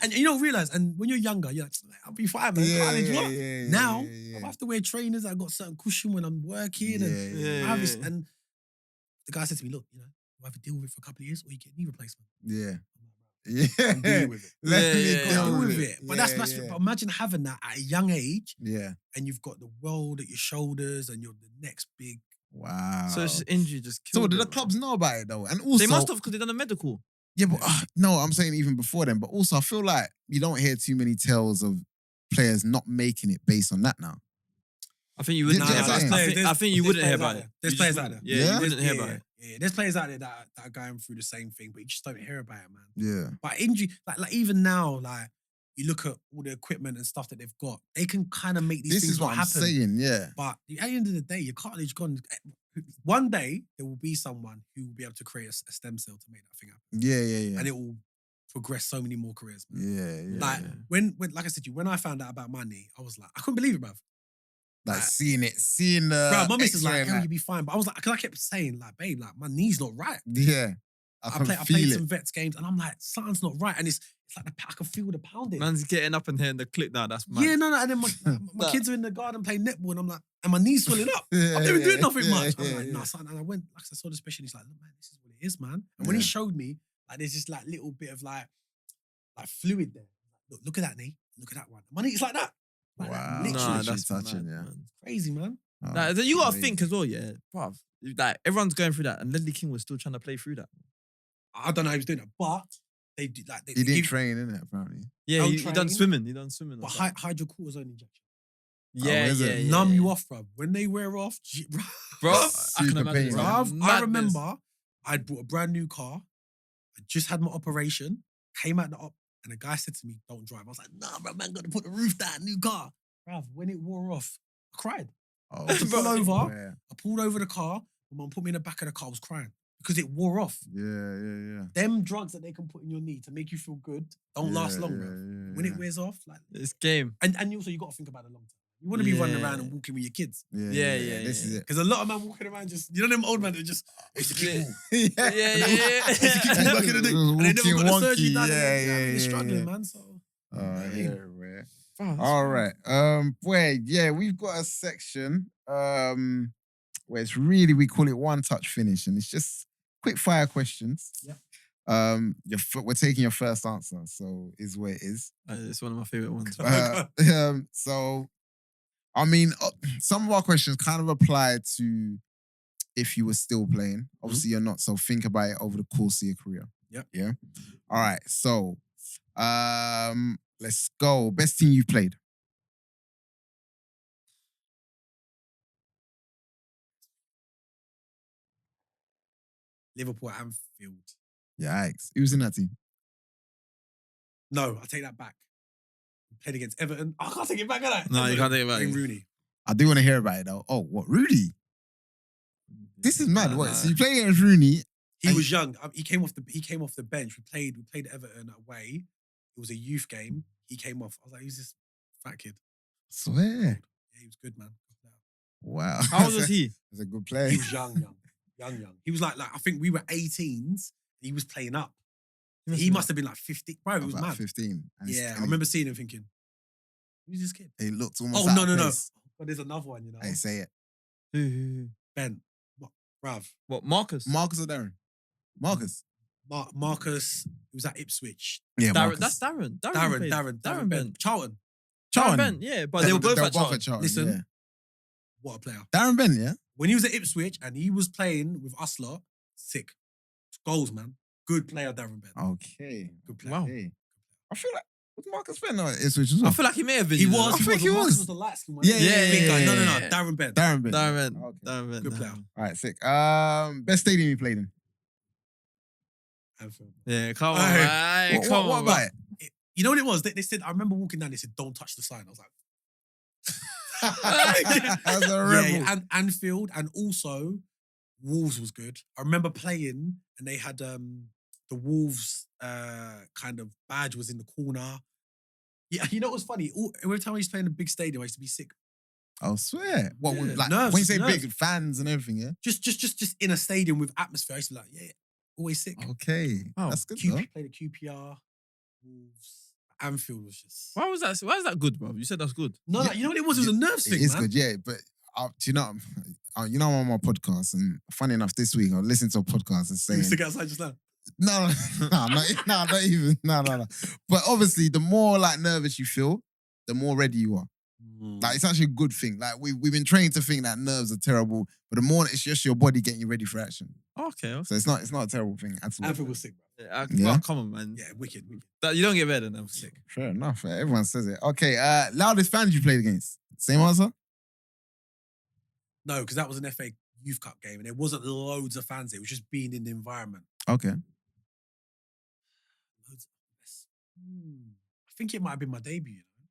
and you don't realize. And when you're younger, you're like, I'll be fine, man. Cartilage, what? Now, I have to wear trainers. I've got certain cushion when I'm working, and Yeah. and the guy said to me, "Look, you either deal with it for a couple of years or you get knee replacement." Yeah. I'm dealing with it. Let me Yeah, go Deal with it. But that's Yeah. but imagine having that at a young age, Yeah. and you've got the world at your shoulders, and you're the next big. Wow. So it's just injury just So killed did the it, clubs man. know about it though? And also, They must have because they done a medical. Yeah, but no, I'm saying even before then. But also, I feel like you don't hear too many tales of players not making it based on that now. I think you Did wouldn't. you hear say- about it. I think you wouldn't hear about it. There's You players just out there. wouldn't. Yeah, Yeah? you wouldn't hear about it. Yeah, there's players out there that are going through the same thing, but you just don't hear about it, man. Yeah. But injury, like even now, like you look at all the equipment and stuff that they've got, they can kind of make these This things is what not I'm happen. saying. Yeah. But at the end of the day, your cartilage gone. One day there will be someone who will be able to create a stem cell to make that thing happen, Yeah. and it will progress so many more careers. Man. Yeah. Like when, like I said to you, when I found out about my knee, I was like, I couldn't believe it, bruv. Like seeing the. Bro, my missus X-ray like, and "Hell, that. you'll be fine." But I was like, because I kept saying, like, babe, like my knee's not right. Yeah. I I played feel some it. vets games, and I'm like, something's not right, and it's like I can feel the pounding. Man's getting up and hearing the clip now. That's mad. Yeah, no, and then my Nah. kids are in the garden playing netball, and I'm like, and my knee's swelling up. I'm not even doing nothing much. I'm like, nah, son. And I went, like I saw the specialist, like, look, man, this is what it is, man. And when he Yeah. showed me, like, there's just like little bit of like fluid there. Look at that knee. Look at that one. My knee's like that. Like that, Wow. literally. Nah, that's touching, mad, yeah. man. Crazy, man. Oh, Like, you gotta crazy. think as well, yeah, bruv. Like everyone's going through that, and Ledley King was still trying to play through that. I don't know how he was doing that, but they do like they He didn't give- train in it apparently. Yeah, Don't he done train. swimming. He done swimming. but or something. hydrocortisone injection. Yeah, is yeah, it? yeah, Numb yeah. you off, bro. When they wear off, bro. I Super can imagine. pain, bro. man. Bruv, I Madness. remember I'd bought a brand new car. I just had my operation, came out the op, and the guy said to me, "Don't drive." I was like, "Nah, bro, man, got to put the roof down, new car." Bruv, when it wore off, I cried. Oh, I had to pull Bro, over. yeah. I pulled over the car. My mum put me in the back of the car. I was crying because it wore off. Yeah. Them drugs that they can put in your knee to make you feel good don't last long, Yeah, bro. yeah, When yeah. it wears off, like, It's game. and also you got to think about the long term. You want to be running Yeah. around and walking with your kids. Yeah. This is it. Because a lot of man walking around just, you know them old men that just, used to keep Yeah. walking. yeah. Back in the day. And they never got the surgery done. They're struggling, yeah. man. So, Yeah. Bro, that's All fine. right. Boy, yeah, we've got a section where it's really, we call it one touch finish, and it's just quick fire questions. Yeah. We're taking your first answer, so is where it is. It's one of my favorite ones. So, I mean, some of our questions kind of apply to if you were still playing. Obviously, you're not, so think about it over the course of your career. Yep. Yeah. All right. So, let's go. Best team you've played. Liverpool at Anfield. Yikes. Who's in that team? No, I take that back. We played against Everton. I can't take it back, can I? No, you can't take it back. Wayne Rooney. I do want to hear about it though. Oh, what? Rudy? This is mad. Nah, What? nah. So you play against Rooney? He And- was young. He came off the bench. We played Everton away. It was a youth game. He came off. I was like, who's this fat kid? Swear. Yeah, he was good, man. Wow. How old was he? He's a good player. He was young. He was like I think we were 18s. He was playing up. He must have been like 50. Bro, it was About mad. 15. And Yeah, I and remember seeing him thinking, who's this kid? He looked almost Oh, out no, of no. place. But there's another one, you know. Hey, say it. Who? Ben. What? Rav. What, Marcus? Marcus or Darren? Marcus. Marcus, he was at Ipswich. Yeah, Darren, Marcus. that's Darren. Darren Ben. Charlton. Darren Ben, yeah, but they were both at Charlton. Listen. yeah. What a player. Darren Ben, yeah? When he was at Ipswich and he was playing with us lot, sick. Goals, man. Good player, Darren Ben. Okay. Good player. Wow. Okay. I feel like, was Marcus Ben or Ipswich as well? I feel like he may have been. He you know. was. I think he Marcus was. was the light skin one. Yeah, Big guy. No. yeah. Darren Ben. Darren Ben. Darren Ben. Okay. Darren Ben. Good player. All right, sick. Best stadium you played in? Anfield. Yeah, come on, Hey. man. What, Come what on, about it? You know what it was? They said, I remember walking down, they said, don't touch the sign. I was like, As a rebel. yeah, and Anfield, and also Wolves was good. I remember playing, and they had the Wolves kind of badge was in the corner. Yeah, you know what was funny? Every time I used to play in a big stadium, I used to be sick. I swear. What, Yeah. like, Nerves, when you say nerves. big, fans and everything, yeah? Just in a stadium with atmosphere, I used to be like, yeah, always sick. Okay. Wow. That's good, though. Played a QPR, Wolves, Anfield was just. Why was that? Why is that good, bro? You said that's good. No, you know what it was? It was a nerves It thing, is man. good, yeah. But do you know, I'm on my podcast, and funny enough, this week I listened to a podcast and You saying, stick outside just now. no, not even, no. But obviously, the more like nervous you feel, the more ready you are. Like it's actually a good thing. Like we've been trained to think that nerves are terrible, but the more it's just your body getting you ready for action. Okay. So it's not a terrible thing at all. Anfield was sick, bro. Yeah. Well, come on, man. Yeah, wicked. You don't get better than them. Sick. Fair enough. Everyone says it. Okay. Loudest fans you played against? Same answer. No, because that was an FA Youth Cup game and there wasn't loads of fans. It was just being in the environment. Okay. Loads I think it might have been my debut, you know?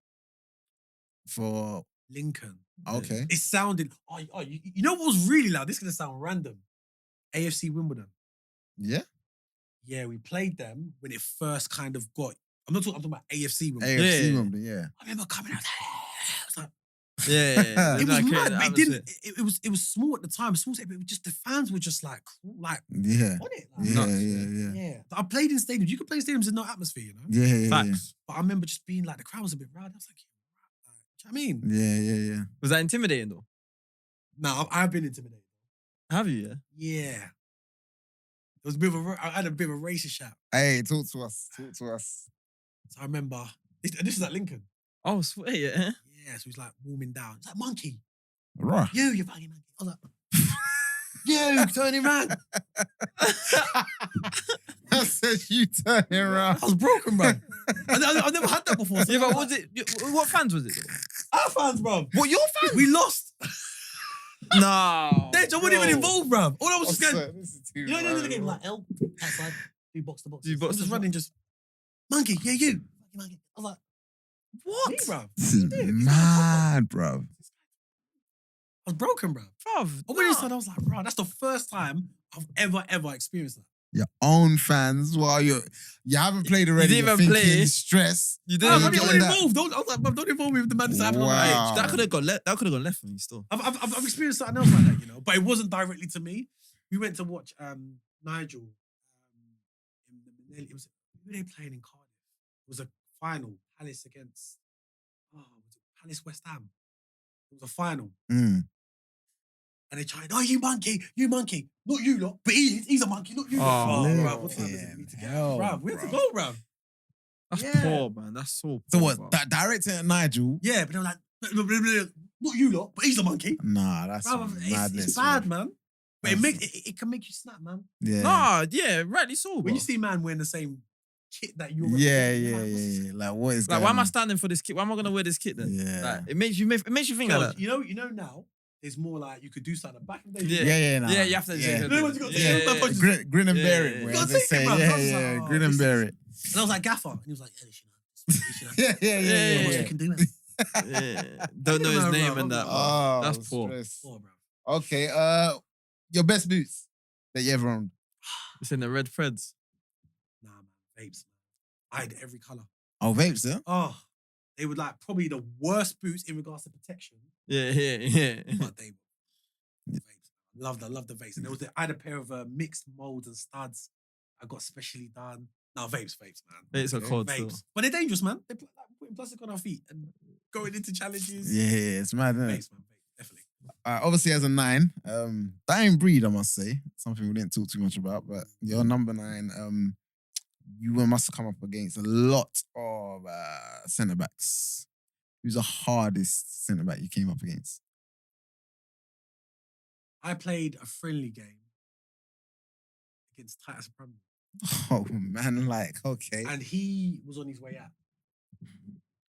For Lincoln. okay. It sounded. You know what was really loud? This is gonna sound random. AFC Wimbledon. Yeah. Yeah, we played them when it first kind of got. I'm talking about AFC Wimbledon. AFC Yeah. Wimbledon, yeah. I remember coming out. I was like, Yeah. it was Like, mad. that But it was didn't. It was small at the time. Small, but it was just the fans were just like Yeah. on it. Like, Yeah, Nuts, yeah. But I played in stadiums. You could play in stadiums with no atmosphere, you know. Yeah. Facts. But I remember just being like the crowd was a bit rowdy. I was like, do you know what I mean? Yeah. Was that intimidating though? No, I've been intimidated. Have you? Yeah. Yeah. It was a bit of I had a bit of a racist shout. Hey, talk to us. So I remember, this is at Lincoln. Oh, swear, yeah. Yeah, so he's like warming down. He's like, monkey, Right. you fucking monkey. I was like, you, turning around. I said you turn it around. I was broken, bro. I've never had that before. So Yeah, but I'm was like, it? What fans was it? our fans, bro. What, your fans? We lost. No. Dej, I wasn't even involved, bro. All I was just going, This is too you know, the end of the game, bro. like L outside, do box to box. Do box I'm to just box. running, just monkey, yeah, you, monkey. I was like, What? me, bro. This is mad, bro. I was broken, bro. Bruv, I went inside, I was like, bro, that's the first time I've ever experienced that. Your own fans while you haven't played already. didn't You're even thinking play. stress. You I'm didn't Yeah, not even that- involved. I was like, "Bro, don't involve me with the man that's happening on the Wow. pitch." That could have gone left. That could have gone left for me still. I've experienced something else like that, you know, but it wasn't directly to me. We went to watch Nigel. In the Manelli. It was who were they playing in Cardiff? It was a final. Palace against was it Palace West Ham. It was a final, Mm. and they tried. Oh, you monkey, not you lot, but he's a monkey, not you lot. Oh, bruv, what time is it? We need to get out, bruv. We have to go, bruv. That's Yeah. poor, man. That's so poor. So what? bro. That director and Nigel? Yeah, but they were like, not you lot, but he's a monkey. Nah, that's Bruv, madness. it's bad, man. But That's- it can make you snap, man. Yeah. Nah, yeah, rightly so, bro. When you see man wearing the same kit that you're Yeah, representing, yeah, you're like, what's this? yeah. Like, what is Like, going why am I on? standing for this kit? Why am I gonna wear this kit then? Yeah. Like, it makes you think Yo, like that. you know now, there's more like you could do something back in the day. Yeah. Yeah, nah. Yeah, you have to. Yeah. You know what you got to yeah, do? yeah, yeah. Grin and Yeah, bear yeah, it, yeah. bro. You As gotta they take it, say. bro. Yeah, I was like, yeah. oh, Grin and this bear is- it. And I was like, Gaffer. And he was like, Ellis, Yeah, yeah, yeah, What yeah. you can do, man. Yeah. Don't know his Bro, name bro, and that. bro. bro. Oh, That's poor. stress. Oh, bro. Okay, your best boots that you ever owned. It's in the red threads. Nah, man. Vapes, man. I had every colour. Oh, vapes, yeah? Oh, they were like probably the worst boots in regards to protection, Yeah, yeah. but they were vapes. Love the vapes. And I had a pair of mixed molds and studs. I got specially done. No, vapes, man. It's a cold still. Vapes. But they're dangerous, man. They're like putting plastic on our feet and going into challenges. Yeah, it's mad, isn't it? Vapes, man. Vapes, definitely. Obviously, as a 9, dying breed, I must say. Something we didn't talk too much about, but your number 9, you must have come up against a lot of centre backs. Who's the hardest centre back you came up against? I played a friendly game against Titus Bramble, Oh man, like okay. and he was on his way out,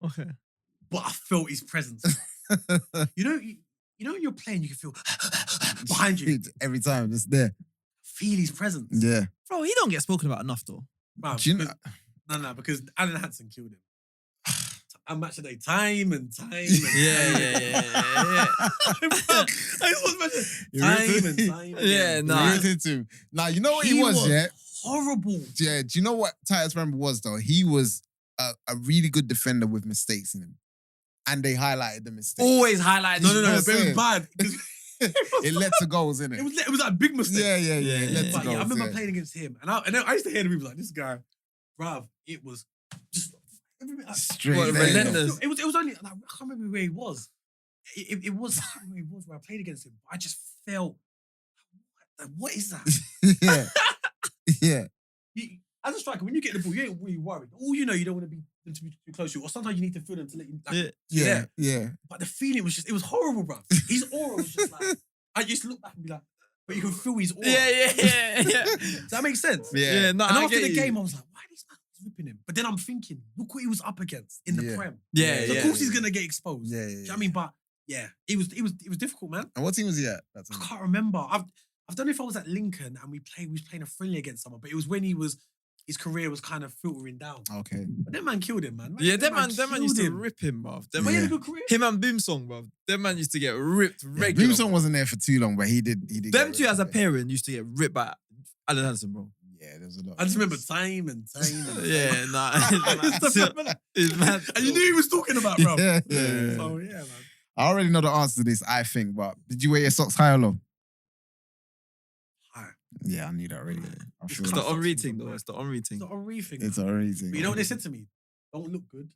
Okay. but I felt his presence. You know when you're playing, you can feel behind you. Every time, just there. Feel his presence. Yeah. Bro, he don't get spoken about enough though. Bruv, Do you know? No, because Alan Hansen killed him. And match a day, time and time. And Yeah. Bro, I just want to You time and really- time. Yeah, again. nah. You irritated him. Now you know what he was, yeah. horrible. Yeah. Do you know what Titus Bramble was though? He was a really good defender with mistakes in him, and they highlighted the mistakes. Always highlighting. No, know what I'm but it was saying? bad. 'cause It led to goals, innit? it was like a big mistake. Yeah. It Yeah, led yeah. to But goals. yeah, I remember yeah. playing against him, and I used to hear the people like, "This guy, bruv, it was just Straight What, there. relentless? It was only like, I can't remember where he was. It was I can't remember where he was where I played against him. I just felt what is that? yeah. As a striker, when you get the ball, you ain't really worried. All you know, you don't want to be them to be too close to you, or sometimes you need to feel them to let you. Like, Yeah. you're Yeah. there. Yeah. But the feeling was just, it was horrible, bro. His aura was just like, I used to look back and be like, but you can feel his aura. Yeah. Does that make sense? Yeah. No, And I after get the you. game, I was like, why these man ripping him? But then I'm thinking, look what he was up against in the Yeah. Prem. Yeah, So yeah. of course he's gonna get exposed. Yeah. Do you know what I mean? But yeah, it was difficult, man. And what team was he at? That I time? can't remember. I don't know if I was at Lincoln and we was playing a friendly against someone, but it was when his career was kind of filtering down. Okay. But that man killed him, man. Yeah, that man used to killed him. rip him, bruv. Them But he man, had a good career. him and Boom Song, bruv. Them man used to get ripped Yeah, regular. Boomsong wasn't there for too long, but he did. Them get two rid as a of it. parent used to get ripped by Alan Hansen, bro. Yeah, there's a lot. I just remember time and time. Yeah, nah. and It's mad. you knew he was talking about, bro. Yeah. So yeah, man. I already know the answer to this, I think, but did you wear your socks high or low? High. Yeah, I knew that already. I It's feel It's cut the that. Henri thing, though. It's the Henri It's thing. not a re-thing. It's man. already. But you know what they said to me? Don't look good,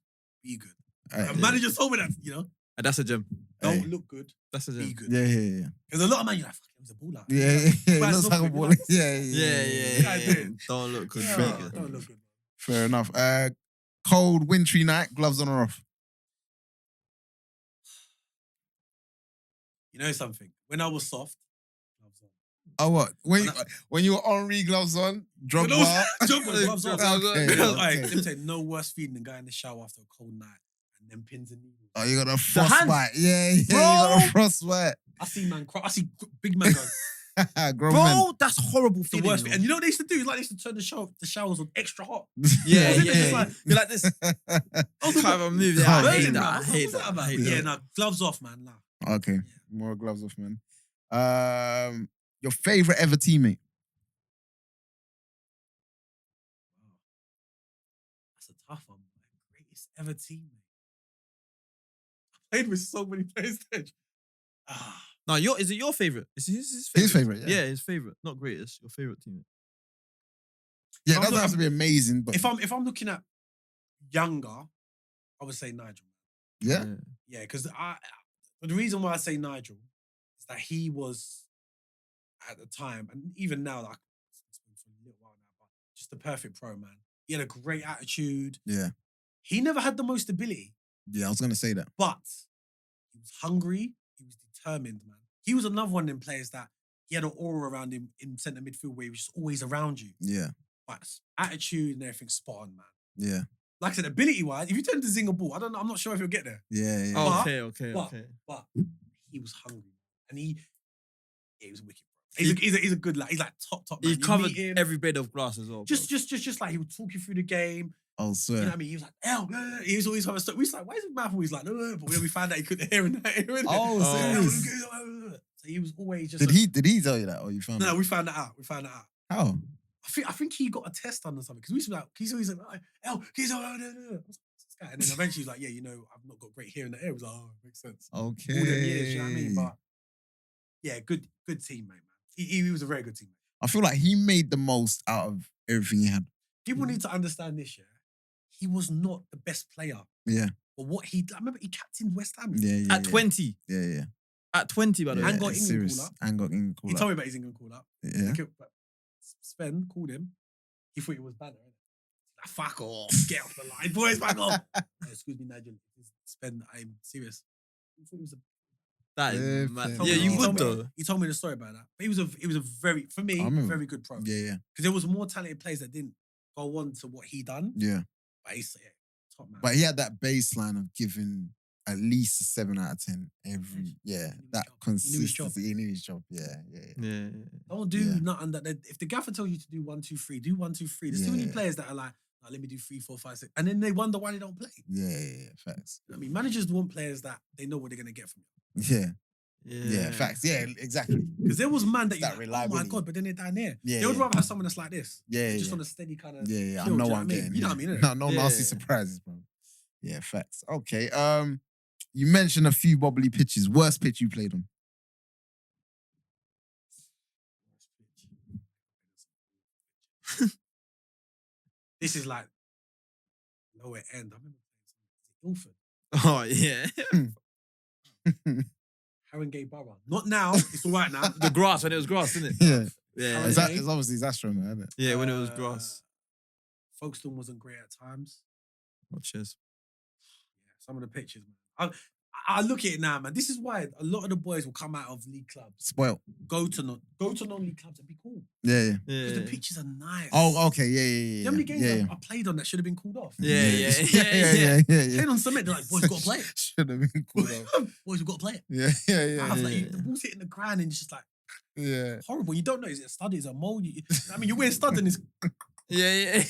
be good. Hey, A manager told me that, you know, And that's a gem. don't Hey. look good, That's a be gem. good. Yeah. Because a lot of man, you're like, fuck, he's a baller. Yeah. It Right, looks so like a good, ball. like, Yeah. Yeah. I do. Don't look good. Yeah, be don't good. look good. Fair enough. Cold, wintry night, gloves on or off? You know something? When I was soft, gloves on. Oh, what? When you were Henri gloves on, drop When I was- bar. Jump on, gloves off. Okay, Because, okay. alright, let me tell you, no worse feeling than going in the shower after a cold night and then pins and needles. Oh, you got a hands. frostbite. Yeah, you Bro. got a frostbite. I see man cry. I see big man go. Grown men. Bro, that's horrible The feeling. worst. you And know? you know what they used to do? Like they used to turn the showers on extra hot. Yeah, It's yeah. like- Be like this. Oh, Can't even move. Yeah, Oh, I Burning, hate that. man. I What's hate that that. about? I hate Yeah, that. no, gloves off, man. Nah. Okay, more gloves off, man. Your favorite ever teammate? greatest ever teammate. I played with so many players. Ah, No, is it your favorite? Is his favorite? His favourite, yeah. Yeah, his favorite. Not greatest. Your favorite teammate. Yeah, it I'm doesn't not- have to be amazing, but if I'm looking at younger, I would say Nigel. yeah. Yeah, because the reason why I say Nigel is that he was at the time, and even now, like it's been for a little while now, but just the perfect pro, man. He had a great attitude. Yeah. He never had the most ability, Yeah, I was gonna say that. but he was hungry. He was determined, man. He was another one of them players that he had an aura around him in centre midfield where he was just always around you. Yeah. But attitude and everything spot on, man. Yeah. Like I said, ability wise, if you turn to Zinger ball, I'm not sure if he'll get there. Yeah. Yeah. Oh, But- okay. But he was hungry, and he was wicked, bro. He's a good lad. He's like top man. He You covered meet him, every blade of glass as well. just like he would talk you through the game. I'll You swear. know what I mean? He was like, he was always having stuff. We was like, why is his mouth always like, no? But when we found out he couldn't hear in that ear, Oh, serious? So he was always just. Did he tell you that, or you found? No, out? we found that out. How? I think he got a test done or something because we used to be like, he's always like, he's no. I was like, "What's this guy?" And then eventually he's like, yeah, you know, I've not got great hearing in the ear. I was like, oh, makes sense. Okay. All them years, you know what I mean? But yeah, good teammate, man. He was a very good teammate. I feel like he made the most out of everything he had. People need to understand this, yeah. He was not the best player, Yeah. but I remember he captained West Ham. Yeah. At 20. Yeah. At 20, by the way. And got it's England serious. call up. And got England call He up. told me about his England call up. Yeah. But Sven called him. He thought it was banner. Like, fuck off. Get off the line, boys. Back off. Excuse me, Nigel. Sven, I'm serious. He thought it was a That Yeah, is mad. fair Yeah, enough. you He would told me- though. He told me the story about that. But he was a very, for me, I remember. very good pro. Yeah. Because there was more talented players that didn't go on to what he done. Yeah. But he's top man. But he had that baseline of giving at least a 7 out of 10 every. Yeah. That He knew his job. consistency. He knew his job. Yeah. Yeah. Don't do Yeah. nothing that if the gaffer tells you to do 1, 2, 3, do 1, 2, 3. There's too many Yeah. players that are like, "Oh, let me do 3, 4, 5, 6. And then they wonder why they don't play. Yeah. Facts. I mean, managers want players that they know what they're gonna get from you. Yeah. Yeah. Facts. Yeah. Exactly. Because there was man that That you're like, oh my reliability. god, but then they're down there. Yeah, They would yeah. rather have someone that's like this. Yeah. Just yeah. on a steady kind of. Yeah, I chill, know do what I'm you getting. You know yeah. what I mean? No nasty Yeah. surprises, bro. Yeah, facts. Okay. You mentioned a few wobbly pitches. Worst pitch you played on? This is like lower end. I remember playing something. Oh, yeah. Haringey Borough. Not now. It's all right now. The grass, when it was grass, isn't it? Yeah. Yeah. It's, Okay. it's obviously Astro, man, isn't it? Yeah, when it was grass. Folkestone wasn't great at times. Oh, cheers. Yeah, some of the pictures, man. I look at it now, man. This is why a lot of the boys will come out of league clubs, Spoilt. go to non-league clubs and be cool. Yeah. Because Yeah. the pitches are nice. Oh, okay. Yeah. You know how many games yeah. I played on that should have been called off? Yeah. Yeah. Playing on cement, they're like, boys, got to play it. Should have been cool though. Boys, we've got to play it. Yeah. I was like, the ball's hitting the ground and it's just like Yeah. horrible. You don't know, is it a stud, is it a mole? I mean, you're wearing studs and it's... Yeah.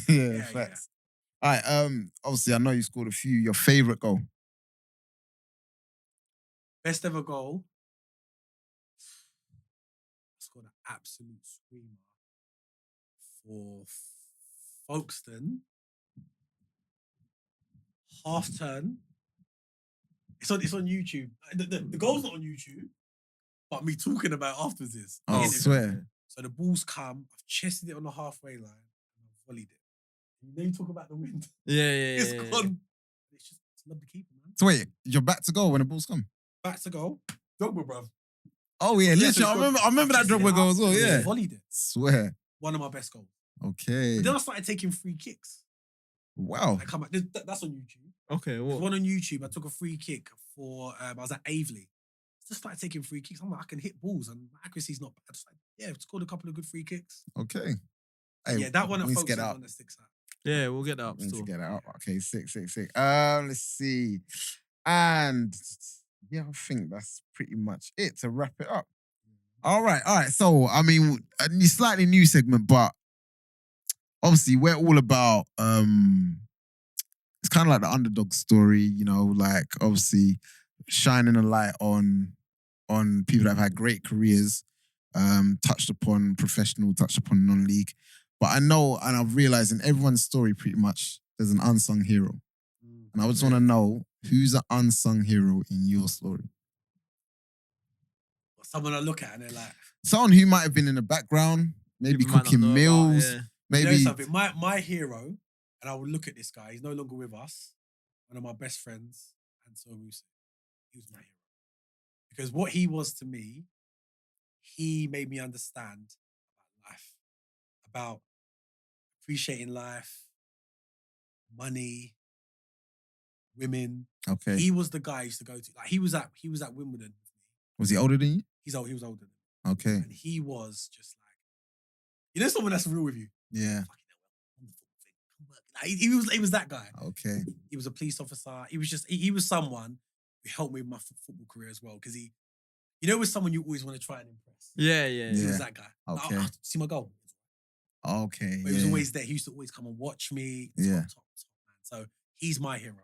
Yeah, facts. All right. Obviously, I know you scored a few. Your favorite goal? Best ever goal. I scored an absolute screamer for Folkestone. Half turn. It's on YouTube. The goal's not on YouTube, but me talking about it afterwards is. Oh, I Is it? swear. So the ball's come. I've chested it on the halfway line and I've volleyed it. And then you talk about the wind. Yeah. It's gone. It's just love the keeper, man. So wait, you're back to goal when the ball's come? Back to goal. Drogba, bruv. Oh yeah, Yeah, literally. so I remember that chested it Drogba goal up as well. and Yeah. volleyed it. Swear. One of my best goals. Okay. But then I started taking free kicks. Wow. I come back. That's on YouTube. Okay, There's what? one on YouTube. I took a free kick for. I was at Aveley. Just started taking free kicks. I'm like, I can hit balls and my accuracy's not bad. Just like, yeah, scored a couple of good free kicks. Okay. Hey, Yeah, that one at we need to Folkestone get is out. one that sticks out. Yeah, we'll get that up We need to still. get out. Okay, sick. Let's see. And yeah, I think that's pretty much it to wrap it up. All right. So, I mean, a slightly new segment, but obviously we're all about, it's kind of like the underdog story, you know, like obviously shining a light on people that have had great careers, touched upon professional, touched upon non-league. But I know, and I've realized in everyone's story pretty much, there's an unsung hero. And I just want to know who's an unsung hero in your story. Someone I look at and they're like, someone who might have been in the background, maybe People might not cooking know about, meals, yeah. maybe. you know something? My hero, and I would look at this guy. He's no longer with us. One of my best friends, and so he was my hero because what he was to me, he made me understand about life, about appreciating life, money, women. Okay. He was the guy I used to go to. Like he was at Wimbledon. Was he older than you? He was older than me. Okay. And he was just like, you know, someone that's real with you. Yeah. Like, he was that guy. Okay. He was a police officer. He was just he was someone who helped me with my football career as well. Because he, you know, was someone you always want to try and impress. Yeah. He was that guy. Okay. Like, see my goal. Okay. But he was always there. He used to always come and watch me. Top, man. So he's my hero.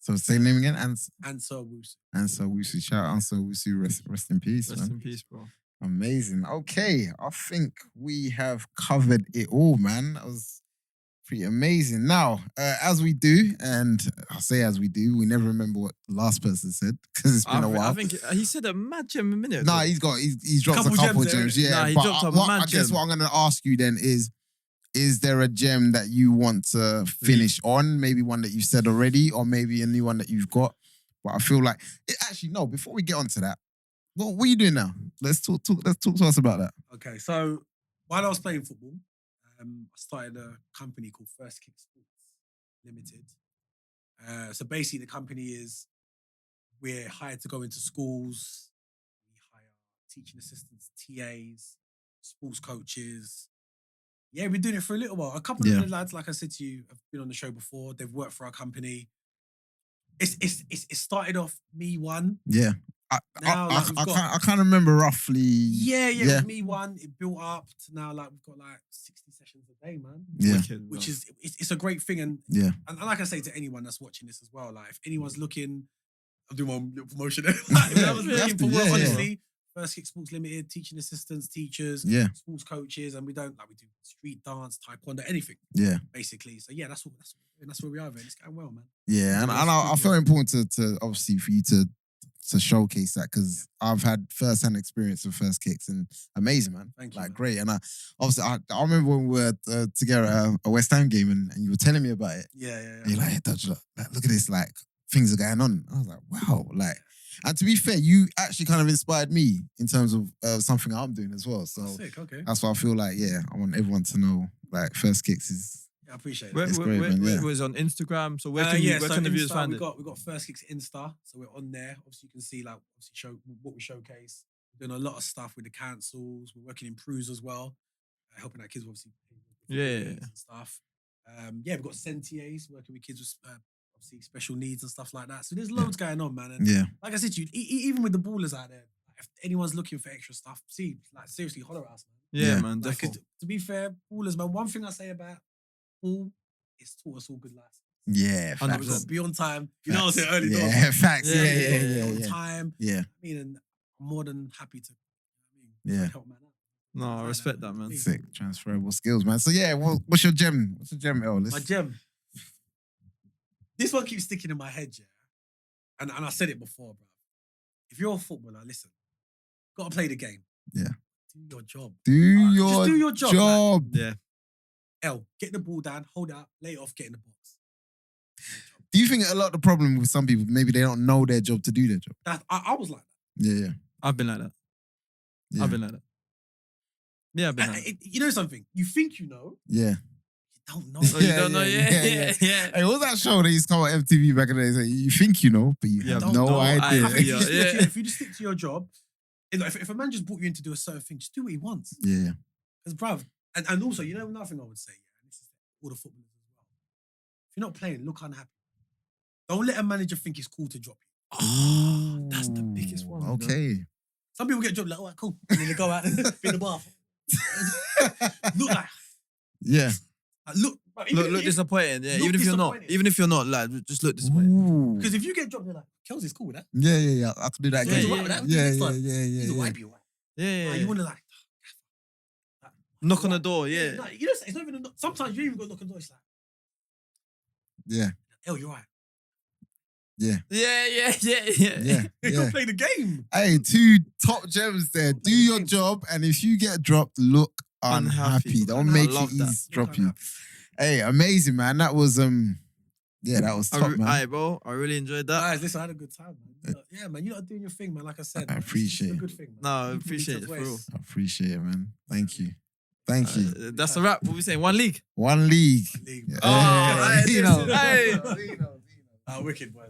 So say the name again. Answer Wusu. Answer Wusu. Shout out Answer Wusu. Rest in peace, Rest man. in peace, bro. Amazing. Okay. I think we have covered it all, man. That was pretty amazing. Now, as we do, and I say as we do, we never remember what the last person said because it's been a while. I think he said a mad gem a minute Nah, ago. he's dropped a couple gems. Yeah, Nah, he but dropped a I mad guess gem. what I'm going to ask you then is there a gem that you want to finish on? Maybe one that you said already, or maybe a new one that you've got. But I feel like actually no. Before we get onto that, what are you doing now? Let's talk. Let's talk to us about that. Okay, so while I was playing football, I started a company called First Kick Sports Limited. So basically, the company is we're hired to go into schools. We hire teaching assistants, TAs, sports coaches. Yeah, we've been doing it for a little while. A couple of the lads, like I said to you, have been on the show before. They've worked for our company. It started off me one. Yeah. I can't remember roughly. Yeah. It was me one. It built up to now like we've got like 60 sessions a day, man. Yeah. Wicked, Which is it's a great thing. And like I say to anyone that's watching this as well, like if anyone's looking, I'm doing my little promotion. If I was looking for work, honestly, First Kick Sports Limited, teaching assistants, teachers, sports coaches, and we do street dance, taekwondo, anything. Yeah. Basically. So yeah, that's where we are, man. It's going well, man. Yeah, and I feel important to obviously for you to showcase that because I've had first-hand experience with First Kicks and amazing, man. Thank you. Like, man. Great. And I remember when we were together at a West Ham game and you were telling me about it. Yeah. And you're like, hey, Dodge, look at this, like, things are going on. I was like, wow. Like, and to be fair, you actually kind of inspired me in terms of something I'm doing as well. So sick, okay. That's why I feel like, I want everyone to know, like, First Kicks is... I appreciate it. Where was on Instagram? So where can the viewers find it? We've got First Kicks Insta, so we're on there. Obviously, you can see like what we showcase. We're doing a lot of stuff with the councils. We're working in Prues as well, helping our kids obviously. And stuff. We've got Sentiers working with kids with obviously special needs and stuff like that. So there's loads going on, man. And like I said to you, even with the ballers out there, if anyone's looking for extra stuff, seriously, holler at us, man. Yeah, man. Definitely. To be fair, ballers, man. One thing I say about it's taught us all good life. Yeah, we've got to be on time. You know, I was saying early doors. Yeah, facts. On time. Yeah. I mean, and I'm more than happy to. Help man out. No, I respect that, man. Sick, transferable skills, man. So what's your gem? What's your gem, Ellis? My gem. This one keeps sticking in my head, and I said it before, bro. If you're a footballer, listen, got to play the game. Yeah. Do your job. Just do your job. Yeah. Get the ball down, hold it up, lay it off, get in the box. Do you think a lot of the problem with some people, maybe they don't know their job to do their job? I was like that. Yeah. I've been like that. Yeah. I've been like that. Yeah, I've been like that. You know something? You think you know. Yeah. You don't know. You don't know. Yeah. Hey, what was that show that used to come on MTV back in the day? Like, you think you know, but you have no idea. If you just stick to your job, if a man just brought you in to do a certain thing, just do what he wants. Yeah. Because, bruv, and also, you know, another thing I would say, and this is all the footballers as well. If you're not playing, look unhappy. Don't let a manager think it's cool to drop you. Oh, that's the biggest one. Okay. You know? Some people get dropped like, all right, cool. And then they go out and be in the bath. Look like. Yeah. Look disappointed. Yeah. Even if you're not, like, just look disappointed. Because if you get dropped, you're like, Kelsey's cool with that. Yeah. I can do that again. Yeah. He's a wipey one. Yeah. You want to like. Knock on the door, yeah. No, you know, it's not even a knock. Sometimes you ain't even got to knock on the door. It's like, Yeah. Oh, you're right. Yeah. Yeah. Yeah. Go Yeah. play the game. Hey, 2 top gems there. Do your job, and if you get dropped, look unhappy. Unhappy. Don't I make love it that. easy to drop you. Hey, amazing, man. That was that was top, man. Alright, bro. I really enjoyed that. Guys, listen, I had a good time, man. Yeah, man, you're not doing your thing, man. Like I said, I man. appreciate it's a it. good thing, man. No, I People appreciate need it, to for real. voice. I appreciate it, man. Thank you. Thank you. That's a wrap. What we saying? 1 league. One league. League, Yeah. man. Oh, Hey, hey, Zeno. hey. Wicked, boys.